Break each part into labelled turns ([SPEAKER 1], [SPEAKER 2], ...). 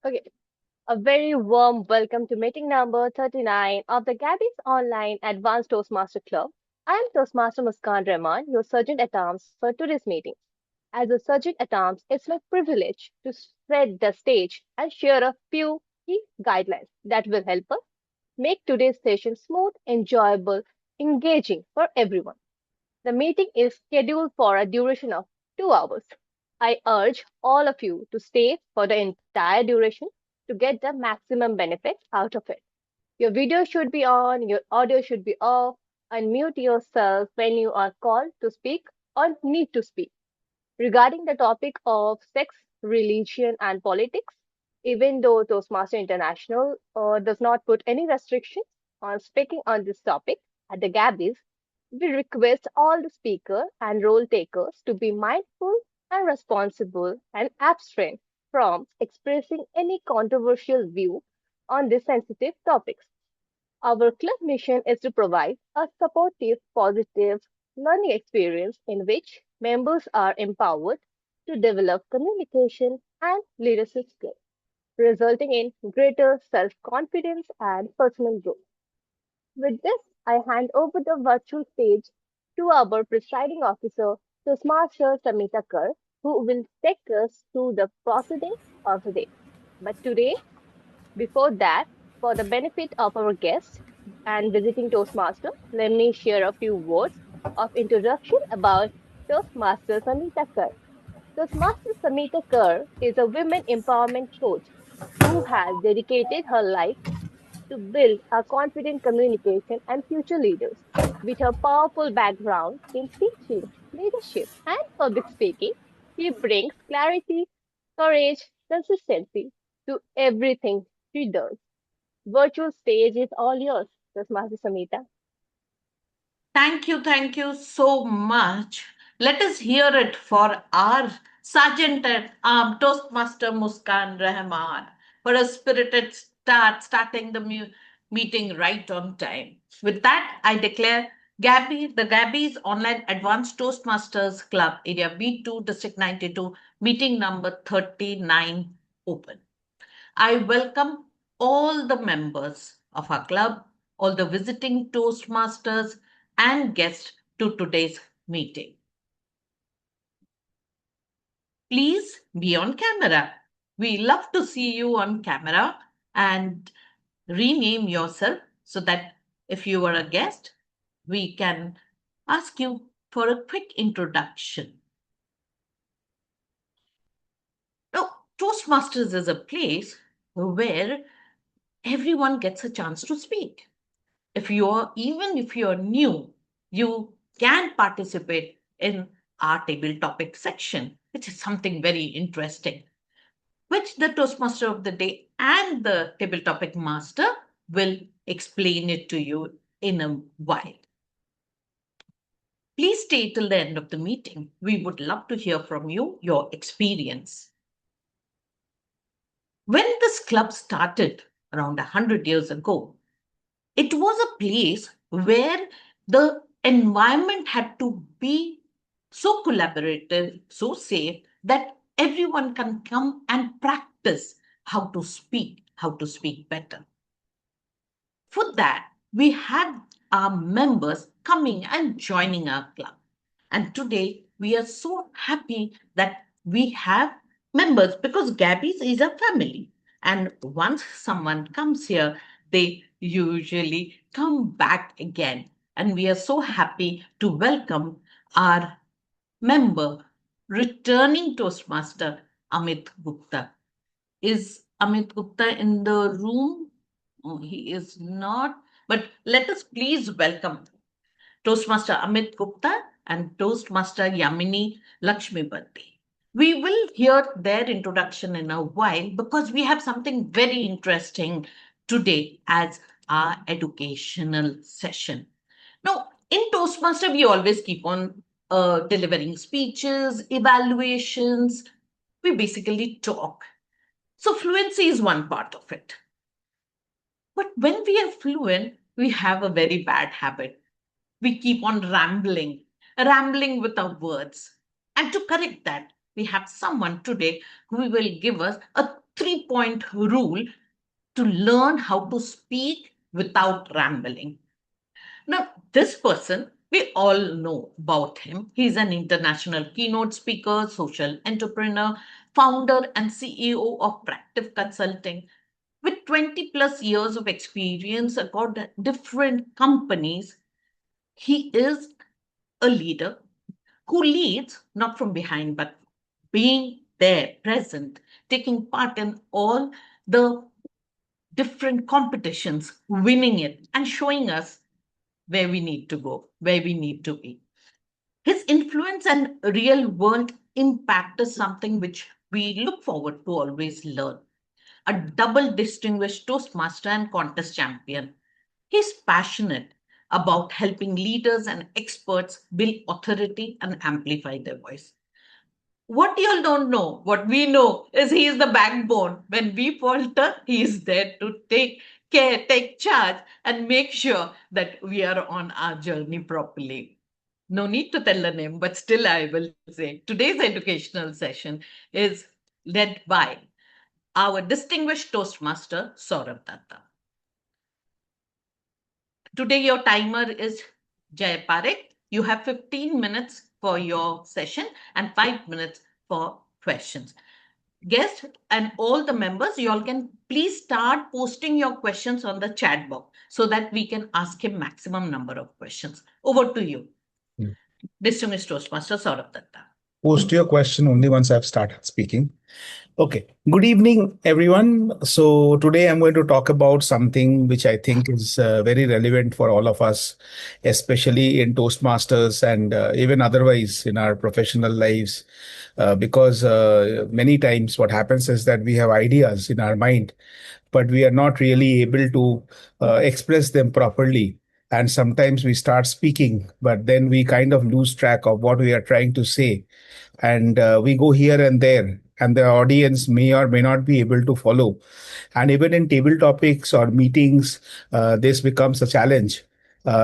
[SPEAKER 1] Okay, a very warm welcome to meeting number 39 of the Gabby's Online Advanced Toastmaster Club. I am Toastmaster Muskan Rahman, your Sergeant at Arms for today's meeting. As a Sergeant at Arms, it's my privilege to spread the stage and share a few key guidelines that will help us make today's session smooth, enjoyable, engaging for everyone. The meeting is scheduled for a duration of 2 hours. I urge all of you to stay for the entire duration to get the maximum benefit out of it. Your video should be on, your audio should be off, unmute yourself when you are called to speak or need to speak. Regarding the topic of sex, religion, and politics, even though Toastmaster International does not put any restrictions on speaking on this topic at the Gabbies, we request all the speaker and role takers to be mindful and responsible and abstain from expressing any controversial view on these sensitive topics. Our club mission is to provide a supportive, positive learning experience in which members are empowered to develop communication and leadership skills, resulting in greater self confidence and personal growth. With this, I hand over the virtual stage to our presiding officer, Toastmaster Samita Kar, who will take us through the proceedings of the day. But today, before that, for the benefit of our guests and visiting Toastmaster, let me share a few words of introduction about Toastmaster Samita Kar. Toastmaster Samita Kar is a women empowerment coach who has dedicated her life to build a confident communication and future leaders. With her powerful background in teaching, leadership, and public speaking, she brings clarity, courage, consistency to everything she does. Virtual stage is all yours, Rasmati Samita.
[SPEAKER 2] Thank you so much. Let us hear it for our Sergeant at Toastmaster Muskan Rahman for a spirited starting the meeting right on time. With that, I declare the Gabby's Online Advanced Toastmasters Club, Area B2, District 92, meeting number 39 open. I welcome all the members of our club, all the visiting Toastmasters, and guests to today's meeting. Please be on camera. We love to see you on camera and rename yourself so that if you are a guest, we can ask you for a quick introduction. Now, Toastmasters is a place where everyone gets a chance to speak. Even if you're new, you can participate in our table topic section, which is something very interesting, which the Toastmaster of the day and the table topic master will explain it to you in a while. Please stay till the end of the meeting. We would love to hear from you, your experience. When this club started around 100 years ago, it was a place where the environment had to be so collaborative, so safe that everyone can come and practice how to speak better. For that, we had our members coming and joining our club. And today, we are so happy that we have members because Gabby's is a family. And once someone comes here, they usually come back again. And we are so happy to welcome our member, returning Toastmaster Amit Gupta. Is Amit Gupta in the room? Oh, he is not. But let us please welcome Toastmaster Amit Gupta and Toastmaster Yamini Lakshmipati. We will hear their introduction in a while because we have something very interesting today as our educational session. Now, in Toastmaster, we always keep on delivering speeches, evaluations. We basically talk. So, fluency is one part of it. But when we are fluent, we have a very bad habit. We keep on rambling with our words. And to correct that, we have someone today who will give us a 3-point rule to learn how to speak without rambling. Now, this person, we all know about him. He's an international keynote speaker, social entrepreneur, founder, and CEO of Practive Consulting. With 20 plus years of experience across different companies, he is a leader who leads not from behind, but being there, present, taking part in all the different competitions, winning it, and showing us where we need to go, where we need to be. His influence and real world impact is something which we look forward to always learn. A double distinguished Toastmaster and contest champion. He's passionate about helping leaders and experts build authority and amplify their voice. What y'all don't know, what we know, is he is the backbone. When we falter, he is there to take care, take charge, and make sure that we are on our journey properly. No need to tell the name, but still I will say today's educational session is led by our distinguished Toastmaster, Sourav Dutta. Today, your timer is Jay Parikh. You have 15 minutes for your session and 5 minutes for questions. Guests and all the members, you all can please start posting your questions on the chat box so that we can ask him maximum number of questions. Over to you, distinguished Toastmaster Sourav Dutta.
[SPEAKER 3] Post your question only once I've started speaking. Okay. Good evening, everyone. So today I'm going to talk about something which I think is very relevant for all of us, especially in Toastmasters and even otherwise in our professional lives. Because many times what happens is that we have ideas in our mind, but we are not really able to express them properly. And sometimes we start speaking, but then we kind of lose track of what we are trying to say. And we go here and there, and the audience may or may not be able to follow. And even in table topics or meetings, this becomes a challenge.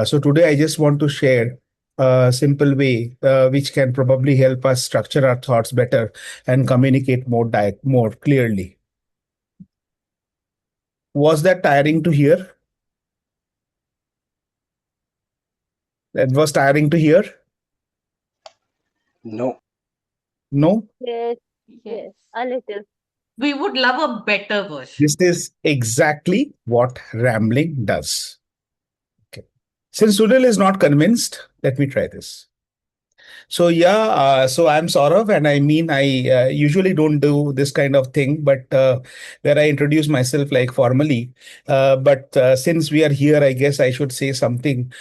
[SPEAKER 3] So today I just want to share a simple way which can probably help us structure our thoughts better and communicate more clearly. Was that tiring to hear? That was tiring to hear?
[SPEAKER 4] No.
[SPEAKER 3] No?
[SPEAKER 1] Yes, yes,
[SPEAKER 2] Yes.
[SPEAKER 1] a little.
[SPEAKER 2] We would love a better version.
[SPEAKER 3] This is exactly what rambling does. Okay. Since Sunil is not convinced, let me try this. So so I'm Saurav, and I usually don't do this kind of thing, but where I introduce myself like formally. But since we are here, I guess I should say something.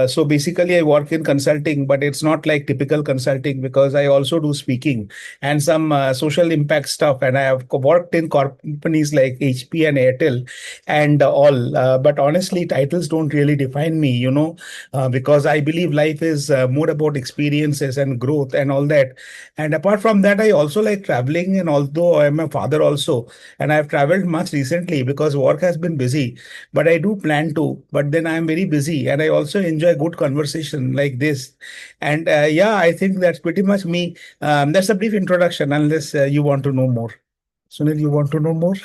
[SPEAKER 3] So basically, I work in consulting, but it's not like typical consulting because I also do speaking and some social impact stuff, and I have worked in companies like HP and Airtel and all. But honestly, titles don't really define me, because I believe life is more about experiences and growth and all that. And apart from that, I also like traveling. And although I'm a father also, and I've traveled much recently because work has been busy, but I do plan to. But then I'm very busy, and I also enjoy good conversation like this. And I think that's pretty much me. That's a brief introduction, unless you want to know more. Sunil, you want to know more?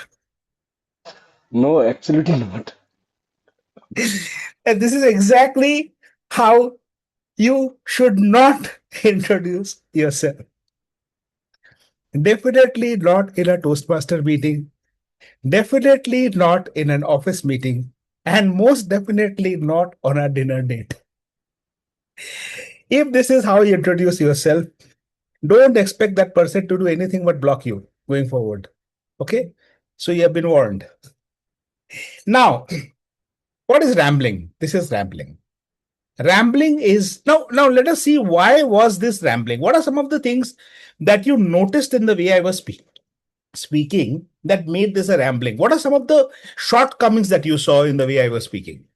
[SPEAKER 4] No, absolutely not.
[SPEAKER 3] And this is exactly how you should not introduce yourself. Definitely not in a Toastmaster meeting, definitely not in an office meeting, and most definitely not on a dinner date. If this is how you introduce yourself, don't expect that person to do anything but block you going forward. Okay? So you have been warned. Now, what is rambling? This is rambling. Rambling is now let us see, why was this rambling? What are some of the things that you noticed in the way I was speaking that made this a rambling? What are some of the shortcomings that you saw in the way I was speaking?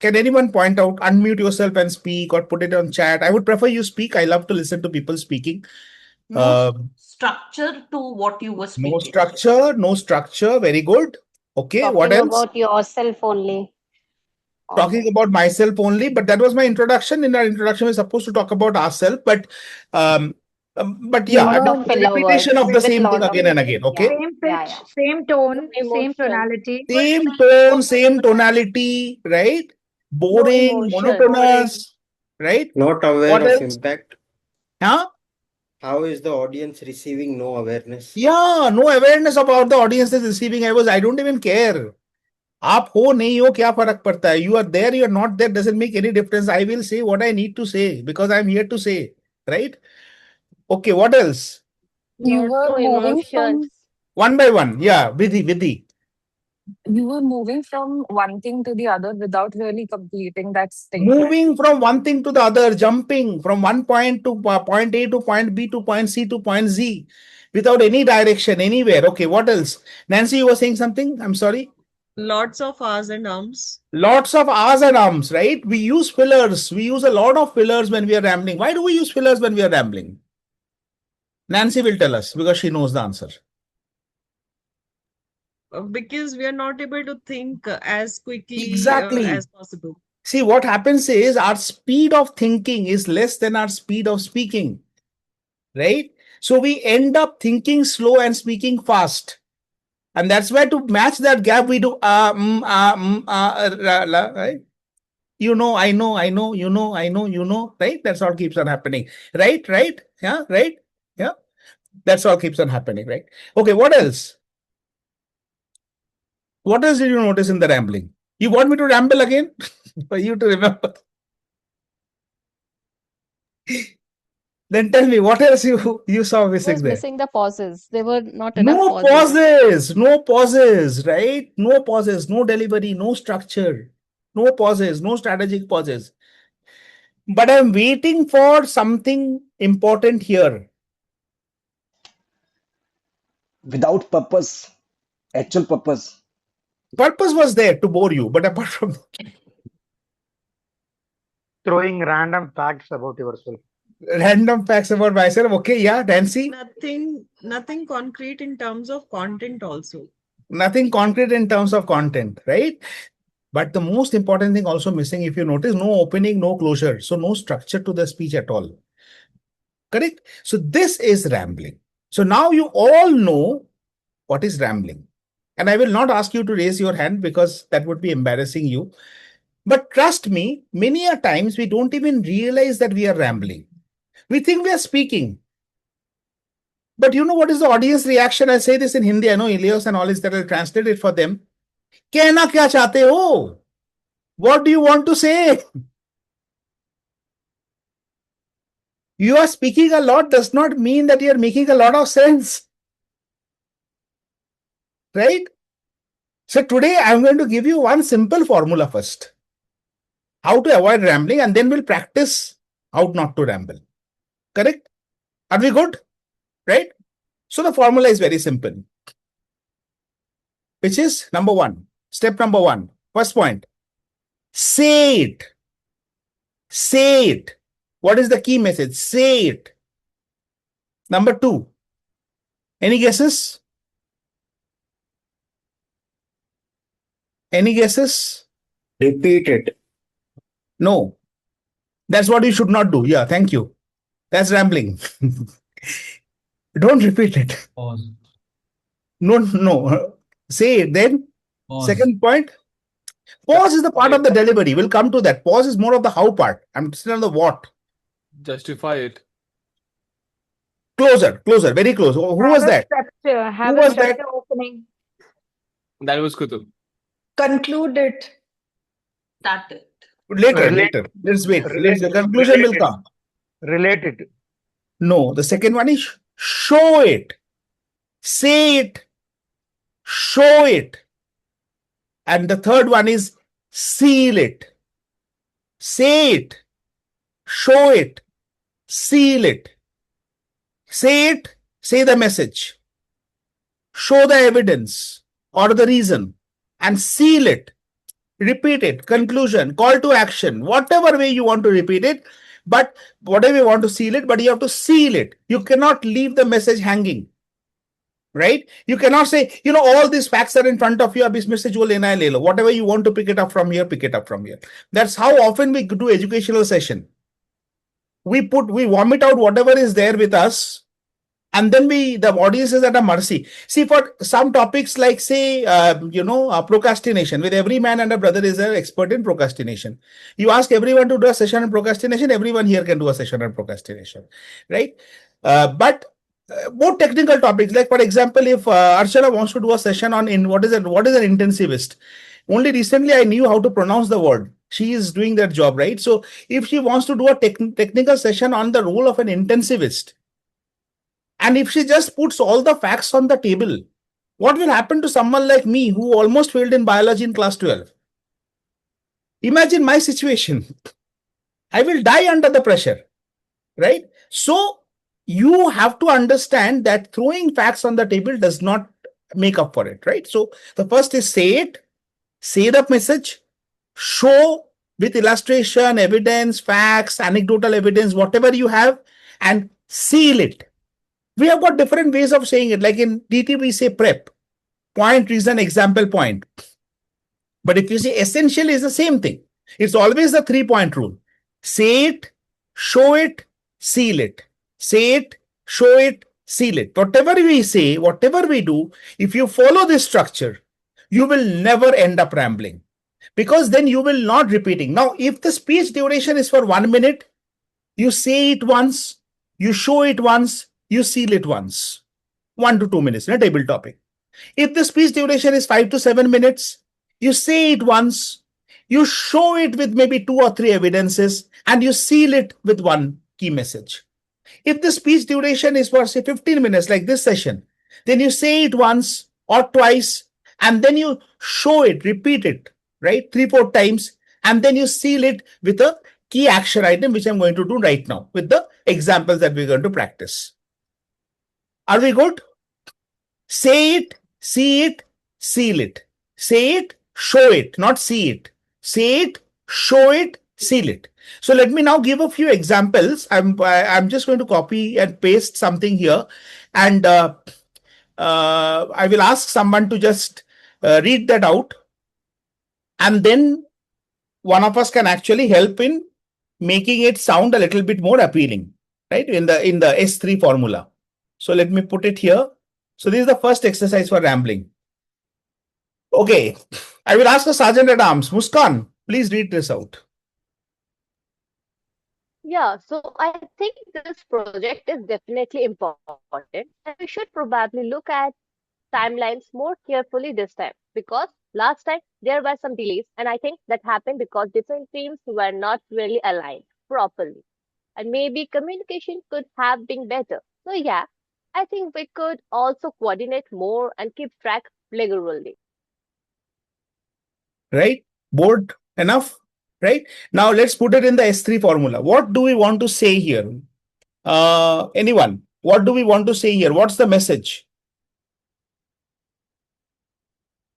[SPEAKER 3] Can anyone point out? Unmute yourself and speak, or put it on chat. I would prefer you speak. I love to listen to people speaking.
[SPEAKER 2] No structure to what you were
[SPEAKER 3] No
[SPEAKER 2] speaking.
[SPEAKER 3] structure, no structure. Very good. Okay, what
[SPEAKER 5] Talking
[SPEAKER 3] else?
[SPEAKER 5] about yourself only. All
[SPEAKER 3] Talking
[SPEAKER 5] right.
[SPEAKER 3] about myself only, but that was my introduction. In our introduction, we're supposed to talk about ourselves, but um, But yeah,
[SPEAKER 5] Lot of
[SPEAKER 3] the
[SPEAKER 5] filler
[SPEAKER 3] repetition
[SPEAKER 5] words
[SPEAKER 3] of the
[SPEAKER 5] with
[SPEAKER 3] same thing
[SPEAKER 5] lot of
[SPEAKER 3] again and
[SPEAKER 5] filler.
[SPEAKER 3] again.
[SPEAKER 5] Yeah,
[SPEAKER 3] Okay.
[SPEAKER 6] Same
[SPEAKER 5] yeah,
[SPEAKER 6] pitch,
[SPEAKER 5] yeah.
[SPEAKER 6] same
[SPEAKER 1] No
[SPEAKER 6] tone, same
[SPEAKER 1] emotion.
[SPEAKER 6] tonality.
[SPEAKER 3] Same tone, same tonality, right?
[SPEAKER 1] No
[SPEAKER 3] Boring,
[SPEAKER 1] emotion.
[SPEAKER 3] monotonous, right?
[SPEAKER 7] Not aware
[SPEAKER 3] What
[SPEAKER 7] of
[SPEAKER 3] else?
[SPEAKER 7] impact.
[SPEAKER 3] Huh?
[SPEAKER 7] How is the audience receiving? No awareness.
[SPEAKER 3] Yeah, no awareness about the audience is receiving. I don't even care. आप हो नहीं हो क्या फर्क पड़ता है? You are there, you are not there, doesn't make any difference. I will say what I need to say because I'm here to say, right? Okay, what else?
[SPEAKER 5] You were
[SPEAKER 1] No
[SPEAKER 5] moving
[SPEAKER 1] emotions.
[SPEAKER 5] from
[SPEAKER 3] One by one. Yeah, Vidhi.
[SPEAKER 8] You were moving from one thing to the other without really completing that statement.
[SPEAKER 3] Moving from one thing to the other, jumping from one point to point A to point B to point C to point Z without any direction anywhere. Okay, what else? Nancy, you were saying something? I'm sorry.
[SPEAKER 9] Lots of R's and Ums.
[SPEAKER 3] Lots of R's and Ums, right? We use fillers. We use a lot of fillers when we are rambling. Why do we use fillers when we are rambling? Nancy will tell us because she knows the answer.
[SPEAKER 9] Because we are not able to think as quickly
[SPEAKER 3] Exactly.
[SPEAKER 9] as possible.
[SPEAKER 3] See, what happens is our speed of thinking is less than our speed of speaking, right? So we end up thinking slow and speaking fast. And that's why to match that gap, we do right? You know, I know, you know, right? That's all keeps on happening. Right? Yeah, right? Yeah. That's all keeps on happening, right? Okay, what else? What else did you notice in the rambling? You want me to ramble again? For you to remember? Then tell me, what else you saw missing
[SPEAKER 10] was
[SPEAKER 3] there?
[SPEAKER 10] missing the pauses. There were not enough
[SPEAKER 3] No
[SPEAKER 10] pauses.
[SPEAKER 3] pauses, right? No pauses, no delivery, no structure, no pauses, no strategic pauses. But I'm waiting for something important here.
[SPEAKER 4] Without purpose, actual purpose.
[SPEAKER 3] Purpose was there to bore you, but apart from
[SPEAKER 6] Throwing random facts about yourself.
[SPEAKER 3] random facts about myself, okay, yeah, Nancy,
[SPEAKER 9] Nothing concrete in terms of content also.
[SPEAKER 3] nothing concrete in terms of content, right? But the most important thing also missing, if you notice, no opening, no closure. So no structure to the speech at all. Correct? So this is rambling. So now you all know what is rambling. And I will not ask you to raise your hand because that would be embarrassing you. But trust me, many a times we don't even realize that we are rambling. We think we are speaking. But you know what is the audience reaction? I say this in Hindi. I know Ilios and all is that I'll translate it for them. कहना क्या चाहते हो? What do you want to say? You are speaking a lot does not mean that you are making a lot of sense. Right? So today I'm going to give you one simple formula first. How to avoid rambling, and then we'll practice how not to ramble. Correct? Are we good? Right? So the formula is very simple. Which is number one. Step number one. First point. Say it. Say it. What is the key message? Say it. Number two. Any guesses? Any guesses?
[SPEAKER 7] Repeat it.
[SPEAKER 3] No. That's what you should not do. Yeah, thank you. That's rambling. Don't repeat it.
[SPEAKER 11] Pause.
[SPEAKER 3] No. Say it then.
[SPEAKER 11] Pause.
[SPEAKER 3] Second point. Pause is the part of the delivery. We'll come to that. Pause is more of the how part. I'm still on the what.
[SPEAKER 11] Justify it.
[SPEAKER 3] Closer. Very close. Who was that?
[SPEAKER 6] Have
[SPEAKER 3] Who
[SPEAKER 6] a
[SPEAKER 3] was that?
[SPEAKER 6] structure opening.
[SPEAKER 11] That was Kutu.
[SPEAKER 8] Conclude it.
[SPEAKER 2] Started.
[SPEAKER 3] Later. Let's wait. The conclusion will come.
[SPEAKER 6] Related.
[SPEAKER 3] No, the second one is show it. Say it. Show it. And the third one is seal it. Say it. Show it. Seal it. Say it. Say the message. Show the evidence or the reason. And seal it. Repeat it. Conclusion. Call to action. Whatever way you want to repeat it. But whatever you want to seal it, but you have to seal it. You cannot leave the message hanging. Right? You cannot say, all these facts are in front of you. Ab is message wo lena hai, le lo. Whatever you want to pick it up from here, pick it up from here. That's how often we do educational session. we vomit out whatever is there with us, and then the audience is at a mercy. See, for some topics like, say, procrastination, with every man and a brother is an expert in procrastination. You ask everyone to do a session on procrastination, everyone here can do a session on procrastination, right? But more technical topics, like for example, if Archana wants to do a session on what is an intensivist. Only recently I knew how to pronounce the word. She is doing that job, right? So if she wants to do a technical session on the role of an intensivist, and if she just puts all the facts on the table, what will happen to someone like me who almost failed in biology in class 12? Imagine my situation. I will die under the pressure, right? So you have to understand that throwing facts on the table does not make up for it, right? So the first is say it, say the message, show with illustration, evidence, facts, anecdotal evidence, whatever you have, and seal it. We have got different ways of saying it. Like in DT, we say prep, point, reason, example, point. But if you say essential, is the same thing. It's always the 3-point rule. Say it, show it, seal it. Say it, show it, seal it. Whatever we say, whatever we do, if you follow this structure, you will never end up rambling, because then you will not repeating. Now, if the speech duration is for 1 minute, you say it once, you show it once, you seal it once. 1 to 2 minutes in a table topic. If the speech duration is 5 to 7 minutes, you say it once, you show it with maybe 2 or 3 evidences, and you seal it with 1 key message. If the speech duration is for, say, 15 minutes, like this session, then you say it once or twice, and then you show it, repeat it, right? 3-4 times, and then you seal it with a key action item, which I'm going to do right now with the examples that we're going to practice. Are we good? Say it, see it, seal it. Say it, show it, not see it. Say it, show it, seal it. So let me now give a few examples. I'm just going to copy and paste something here, and I will ask someone to just read that out, and then one of us can actually help in making it sound a little bit more appealing, right? In the S3 formula. So let me put it here. So this is the first exercise for rambling. Okay, I will ask the Sergeant at Arms, Muskan, please read this out.
[SPEAKER 1] Yeah, so I think this project is definitely important, and we should probably look at timelines more carefully this time, because last time there were some delays, and I think that happened because different teams were not really aligned properly, and maybe communication could have been better. So yeah, I think we could also coordinate more and keep track regularly.
[SPEAKER 3] Right? Board enough? Right? Now let's put it in the S3 formula. What do we want to say here? Anyone? What do we want to say here? What's the message?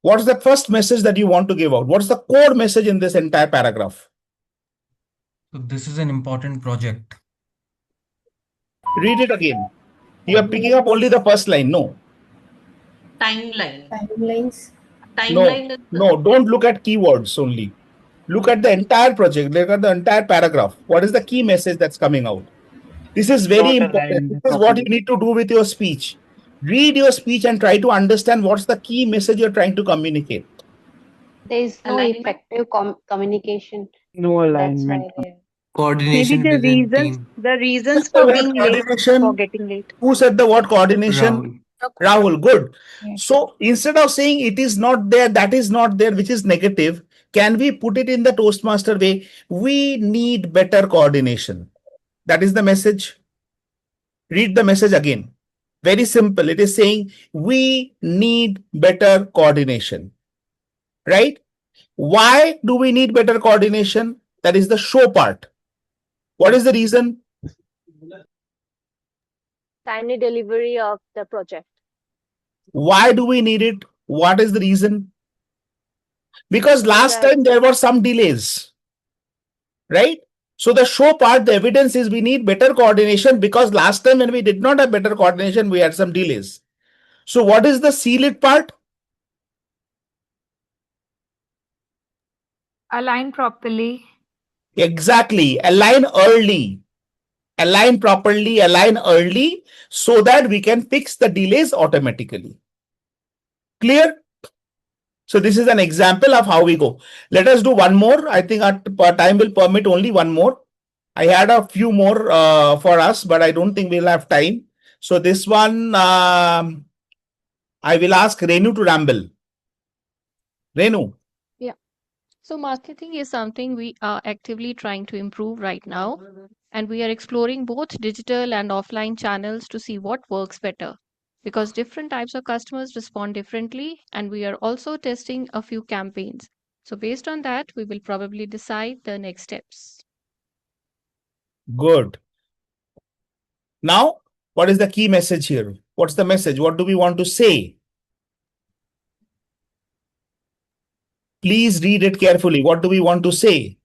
[SPEAKER 3] What's the first message that you want to give out? What's the core message in this entire paragraph?
[SPEAKER 12] So this is an important project.
[SPEAKER 3] Read it again. You are picking up only the first line. No.
[SPEAKER 2] Timeline.
[SPEAKER 5] Timelines.
[SPEAKER 2] Timeline
[SPEAKER 3] No, don't look at keywords only. Look at the entire project. Look at the entire paragraph. What is the key message that's coming out? This is very important. This is what you need to do with your speech. Read your speech and try to understand what's the key message you're trying to communicate.
[SPEAKER 5] There is no
[SPEAKER 2] Alignment.
[SPEAKER 5] effective communication.
[SPEAKER 6] No
[SPEAKER 5] That's
[SPEAKER 6] alignment.
[SPEAKER 5] why they...
[SPEAKER 12] Coordination
[SPEAKER 13] Maybe
[SPEAKER 12] within team.
[SPEAKER 13] the reasons
[SPEAKER 3] The
[SPEAKER 13] for
[SPEAKER 3] word
[SPEAKER 13] being late,
[SPEAKER 3] coordination.
[SPEAKER 13] for getting late.
[SPEAKER 3] Who said the word coordination?
[SPEAKER 12] Rahul.
[SPEAKER 3] Rahul, good.
[SPEAKER 13] Yes.
[SPEAKER 3] So instead of saying it is not there, that is not there, which is negative, can we put it in the Toastmaster way? We need better coordination. That is the message. Read the message again. Very simple. It is saying we need better coordination. Right? Why do we need better coordination? That is the show part. What is the reason?
[SPEAKER 1] Timely delivery of the project.
[SPEAKER 3] Why do we need it? What is the reason? Because last
[SPEAKER 1] That
[SPEAKER 3] time there were some delays, right? So the show part, the evidence is we need better coordination, because last time when we did not have better coordination, we had some delays. So what is the seal it part?
[SPEAKER 13] Align properly.
[SPEAKER 3] Exactly. Align early. Align properly, align early, so that we can fix the delays automatically. Clear? So this is an example of how we go. Let us do one more. I think our time will permit only one more. I had a few more for us, but I don't think we'll have time. So this one, I will ask Renu to ramble. Renu.
[SPEAKER 10] Yeah. So marketing is something we are actively trying to improve right now, and we are exploring both digital and offline channels to see what works better. Because different types of customers respond differently, and we are also testing a few campaigns. So based on that, we will probably decide the next steps.
[SPEAKER 3] Good. Now, what is the key message here? What's the message? What do we want to say? Please read it carefully. What do we want to say?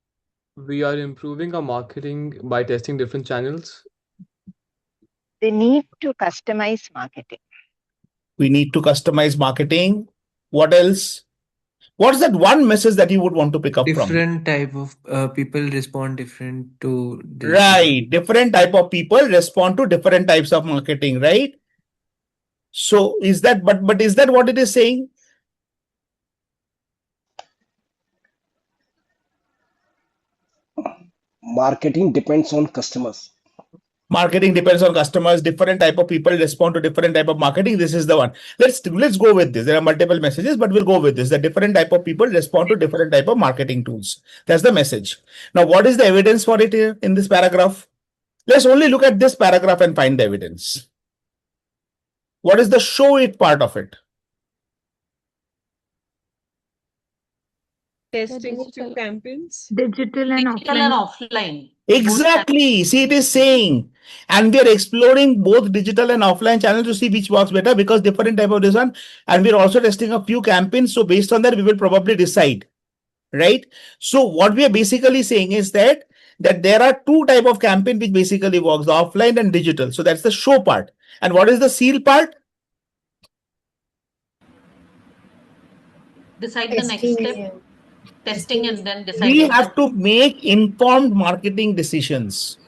[SPEAKER 11] We are improving our marketing by testing different channels.
[SPEAKER 13] They need to customize marketing.
[SPEAKER 3] We need to customize marketing. What else? What's that one message that you would want to pick up from?
[SPEAKER 14] Different type of people respond different to this.
[SPEAKER 3] Right. Different type of people respond to different types of marketing, right? So is that, but is that what it is saying?
[SPEAKER 4] Marketing depends on customers.
[SPEAKER 3] Marketing depends on customers. Different type of people respond to different type of marketing. This is the one. Let's go with this. There are multiple messages, but we'll go with this. The different type of people respond to different type of marketing tools. That's the message. Now, what is the evidence for it here in this paragraph? Let's only look at this paragraph and find the evidence. What is the show it part of it?
[SPEAKER 9] Testing two campaigns.
[SPEAKER 2] Digital and offline.
[SPEAKER 3] Exactly. See, it is saying, and we are exploring both digital and offline channels to see which works better, because different type of this one, and we're also testing a few campaigns. So based on that, we will probably decide, right? So what we are basically saying is that there are two type of campaign which basically works, the offline and digital. So that's the show part. And what is the seal part?
[SPEAKER 2] Decide the next step. Testing and then decide.
[SPEAKER 3] We have to make informed marketing decisions.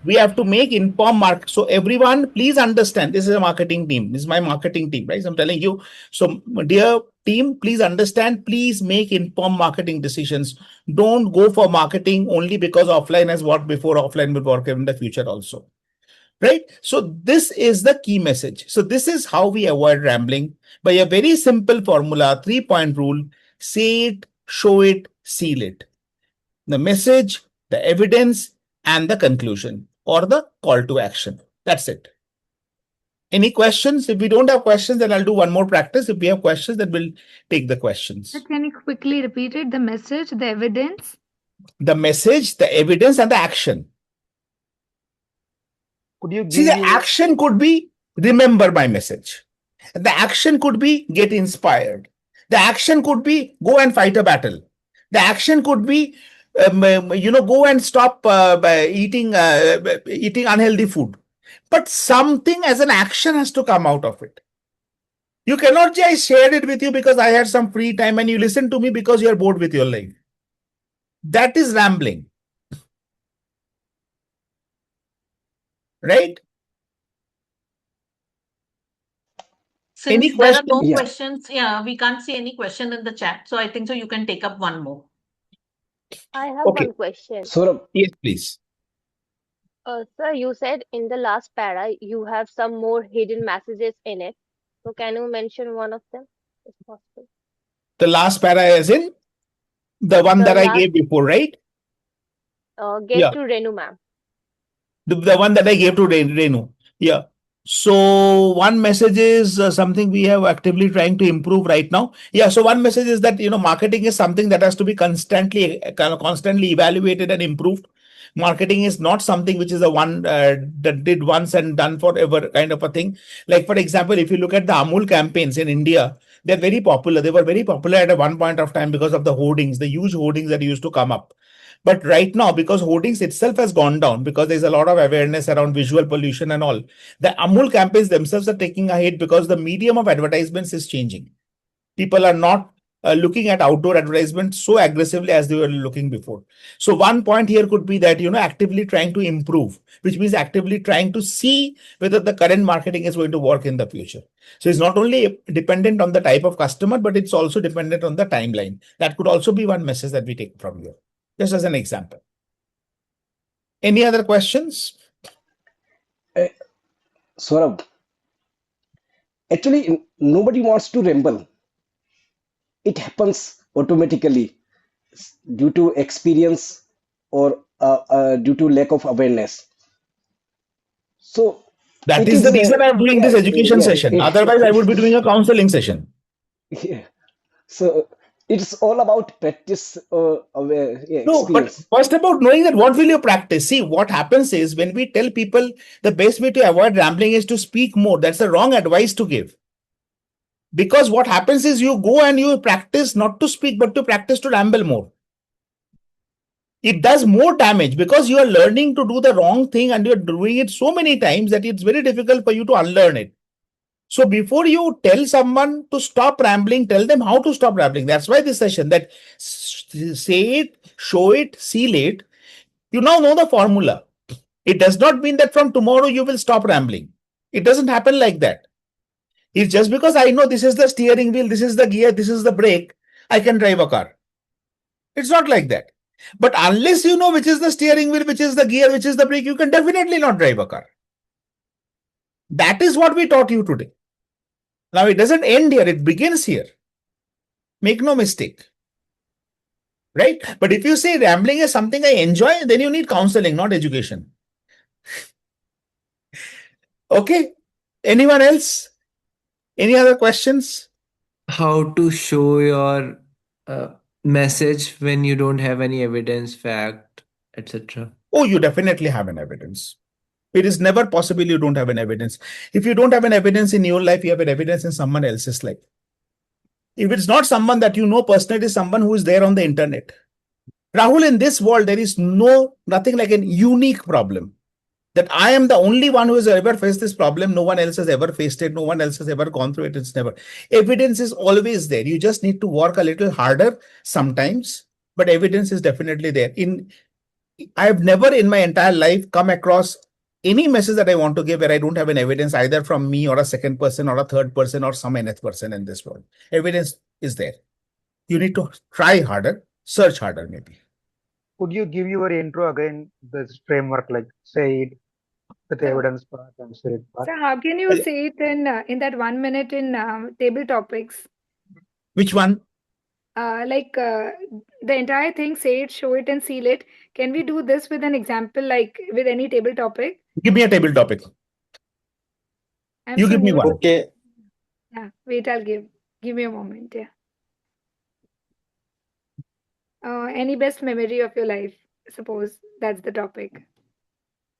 [SPEAKER 3] We have to make informed market. So everyone, please understand, this is a marketing team. This is my marketing team, right? So I'm telling you. So dear team, please understand, please make informed marketing decisions. Don't go for marketing only because offline has worked before, offline will work in the future also. Right? So this is the key message. So this is how we avoid rambling by a very simple formula, 3-point rule: say it, show it, seal it. The message, the evidence, and the conclusion or the call to action. That's it. Any questions? If we don't have questions, then I'll do one more practice. If we have questions, then we'll take the questions.
[SPEAKER 15] So can you quickly repeat it? The message, the evidence?
[SPEAKER 3] The message, the evidence, and the action.
[SPEAKER 6] Could you
[SPEAKER 3] see, the action could be remember my message. The action could be get inspired. The action could be go and fight a battle. The action could be go and stop eating unhealthy food. But something as an action has to come out of it. You cannot just share it with you because I had some free time and you listen to me because you are bored with your life. That is rambling. Right?
[SPEAKER 2] Since there are no questions, we can't see any question in the chat. So I think so you can take up one more.
[SPEAKER 1] I have one question.
[SPEAKER 4] Sourav.
[SPEAKER 3] Yes, please.
[SPEAKER 1] Sir, you said in the last para you have some more hidden messages in it. So can you mention one of them, if possible?
[SPEAKER 3] The last para as in the one that I gave before, right?
[SPEAKER 1] Gave to Renu ma'am.
[SPEAKER 3] The one that I gave to Renu. Yeah. So one message is something we have actively trying to improve right now. Yeah. So one message is that, marketing is something that has to be constantly evaluated and improved. Marketing is not something which is a one that did once and done forever kind of a thing. Like, for example, if you look at the Amul campaigns in India, they're very popular. They were very popular at one point of time because of the hoardings, the huge hoardings that used to come up. But right now, because hoardings itself has gone down, because there's a lot of awareness around visual pollution and all, the Amul campaigns themselves are taking a hit because the medium of advertisements is changing. People are not looking at outdoor advertisement so aggressively as they were looking before. So one point here could be that, actively trying to improve, which means actively trying to see whether the current marketing is going to work in the future. So it's not only dependent on the type of customer, but it's also dependent on the timeline. That could also be one message that we take from here, just as an example. Any other questions?
[SPEAKER 4] Saurabh, actually, nobody wants to ramble. It happens automatically due to experience or due to lack of awareness. So
[SPEAKER 3] that
[SPEAKER 4] it
[SPEAKER 3] is the
[SPEAKER 4] is
[SPEAKER 3] reason I'm doing this education session. Otherwise, I would be doing a counseling session.
[SPEAKER 4] Yeah. So it's all about practice experience.
[SPEAKER 3] No, but first about knowing that what will you practice. See, what happens is when we tell people the best way to avoid rambling is to speak more, that's the wrong advice to give. Because what happens is you go and you practice not to speak, but to practice to ramble more. It does more damage because you are learning to do the wrong thing and you're doing it so many times that it's very difficult for you to unlearn it. So before you tell someone to stop rambling, tell them how to stop rambling. That's why this session, that say it, show it, seal it. You now know the formula. It does not mean that from tomorrow you will stop rambling. It doesn't happen like that. It's just because I know this is the steering wheel, this is the gear, this is the brake, I can drive a car. It's not like that. But unless you know which is the steering wheel, which is the gear, which is the brake, you can definitely not drive a car. That is what we taught you today. Now, it doesn't end here. It begins here. Make no mistake. Right? But if you say rambling is something I enjoy, then you need counseling, not education. Okay. Anyone else? Any other questions?
[SPEAKER 14] How to show your message when you don't have any evidence, fact, etc.
[SPEAKER 3] Oh, you definitely have an evidence. It is never possible you don't have an evidence. If you don't have an evidence in your life, you have an evidence in someone else's life. If it's not someone that you know personally, it is someone who is there on the internet. Rahul, in this world, there is nothing like a unique problem. That I am the only one who has ever faced this problem. No one else has ever faced it. No one else has ever gone through it. It's never. Evidence is always there. You just need to work a little harder sometimes, but evidence is definitely there. I have never in my entire life come across any message that I want to give where I don't have an evidence either from me or a second person or a third person or some nth person in this world. Evidence is there. You need to try harder, search harder maybe.
[SPEAKER 6] Could you give your intro again, this framework, like say it with evidence part and say it part?
[SPEAKER 15] So how can you say it in that 1 minute in table topics?
[SPEAKER 3] Which one?
[SPEAKER 15] The entire thing, say it, show it, and seal it. Can we do this with an example, like with any table topic?
[SPEAKER 3] Give me a table topic. You give me one.
[SPEAKER 7] Okay.
[SPEAKER 15] Yeah, wait, I'll give me a moment. Yeah. Any best memory of your life? Suppose that's the topic.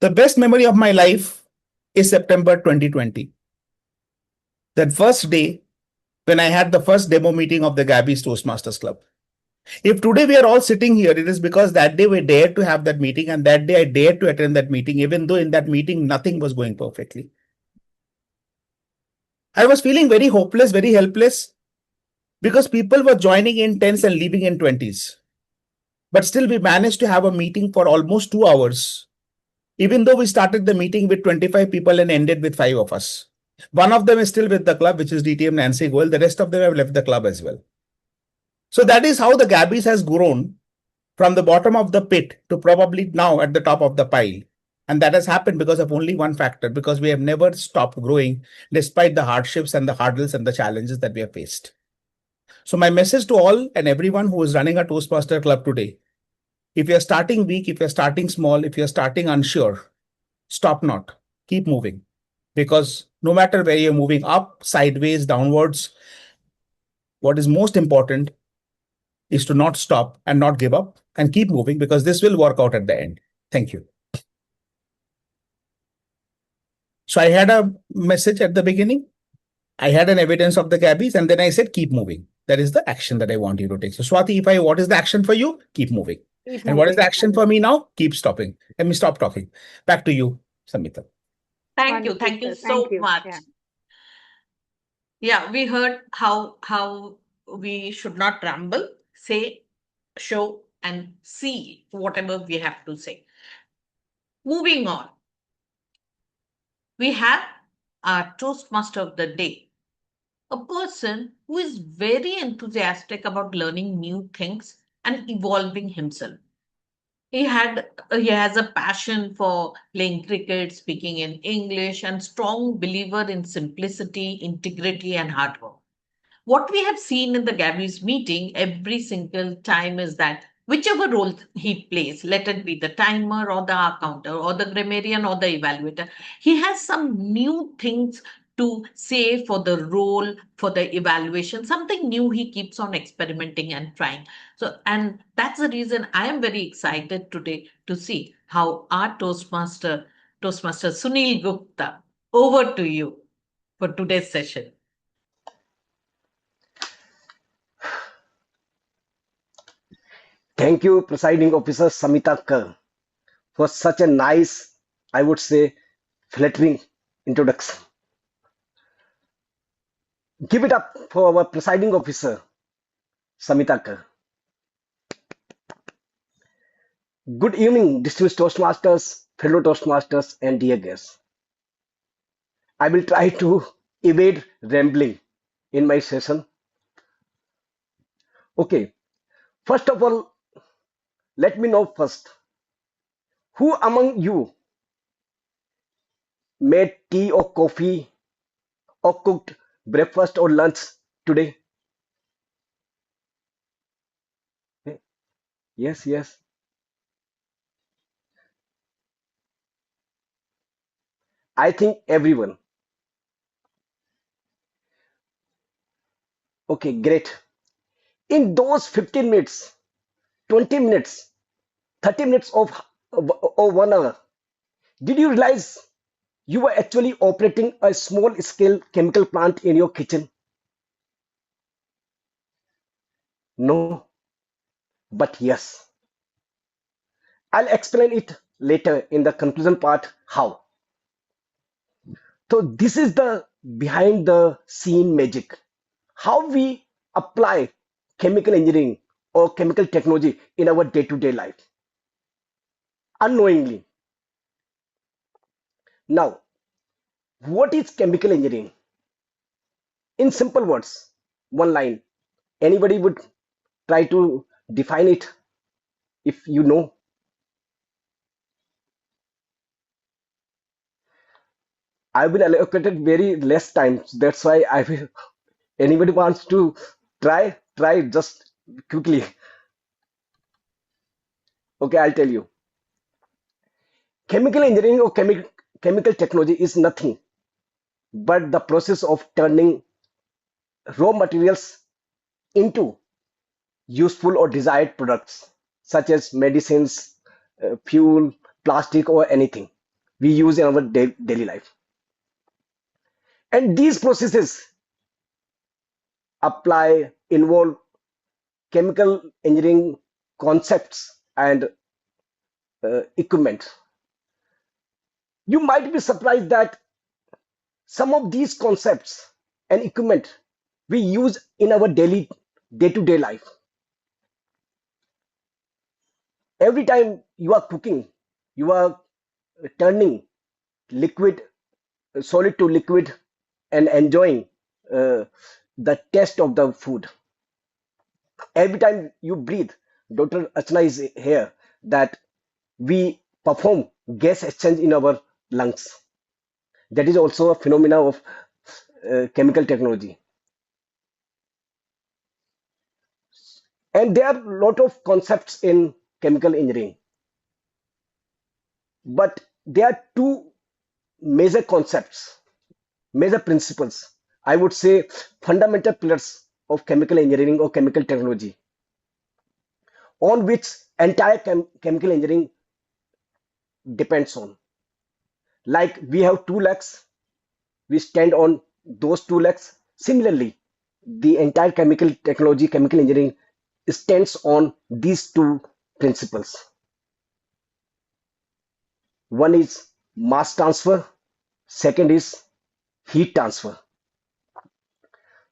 [SPEAKER 3] The best memory of my life is September 2020. That first day when I had the first demo meeting of the Gabby's Toastmasters Club. If today we are all sitting here, it is because that day we dared to have that meeting, and that day I dared to attend that meeting, even though in that meeting nothing was going perfectly. I was feeling very hopeless, very helpless, because people were joining in 10s and leaving in 20s. But still we managed to have a meeting for almost 2 hours, even though we started the meeting with 25 people and ended with 5 of us. One of them is still with the club, which is DTM Nancy Goel. The rest of them have left the club as well. So that is how the Gabby's has grown from the bottom of the pit to probably now at the top of the pile. And that has happened because of only one factor, because we have never stopped growing despite the hardships and the hurdles and the challenges that we have faced. So my message to all and everyone who is running a Toastmaster club today, if you're starting weak, if you're starting small, if you're starting unsure, stop not, keep moving. Because no matter where you're moving up, sideways, downwards, what is most important is to not stop and not give up and keep moving, because this will work out at the end. Thank you. So I had a message at the beginning. I had an evidence of the Gabby's, and then I said, keep moving. That is the action that I want you to take. So Swati, what is the action for you? Keep moving. And what is the action for me now? Keep stopping. Let me stop talking. Back to you, Samita.
[SPEAKER 2] Thank you. Thank you so much. Yeah, we heard how we should not ramble, say, show, and see whatever we have to say. Moving on, we have our Toastmaster of the day, a person who is very enthusiastic about learning new things and evolving himself. He has a passion for playing cricket, speaking in English, and strong believer in simplicity, integrity, and hard work. What we have seen in the Gabby's meeting every single time is that whichever role he plays, let it be the timer or the accounter or the grammarian or the evaluator, he has some new things to say for the role, for the evaluation, something new he keeps on experimenting and trying. So, and that's the reason I am very excited today to see how our Toastmaster Sunil Gupta, over to you for today's session.
[SPEAKER 4] Thank you, Presiding Officer Samita Kar, for such a nice, I would say, flattering introduction. Give it up for our Presiding Officer Samita Kar. Good evening, distinguished Toastmasters, fellow Toastmasters, and dear guests. I will try to evade rambling in my session. Okay, first of all, let me know first, who among you made tea or coffee or cooked breakfast or lunch today? Yes, yes. I think everyone. Okay, great. In those 15 minutes, 20 minutes, 30 minutes or 1 hour, did you realize you were actually operating a small scale chemical plant in your kitchen? No, but yes. I'll explain it later in the conclusion part how. So this is the behind the scene magic. How we apply chemical engineering or chemical technology in our day-to-day life unknowingly. Now, what is chemical engineering? In simple words, one line. Anybody would try to define it if you know. I will allocate very less time. That's why I will. Anybody wants to try just quickly. Okay, I'll tell you. Chemical engineering or chemical technology is nothing but the process of turning raw materials into useful or desired products such as medicines, fuel, plastic, or anything we use in our daily life. And these processes involve chemical engineering concepts and equipment. You might be surprised that some of these concepts and equipment we use in our daily day-to-day life. Every time you are cooking, you are turning liquid, solid to liquid, and enjoying the taste of the food. Every time you breathe, Dr. Archana is here that we perform gas exchange in our lungs. That is also a phenomena of chemical technology. And there are a lot of concepts in chemical engineering. But there are two major concepts, major principles, I would say fundamental pillars of chemical engineering or chemical technology, on which entire chemical engineering depends on. Like we have two legs, we stand on those two legs. Similarly, the entire chemical technology, chemical engineering stands on these two principles. One is mass transfer, second is heat transfer.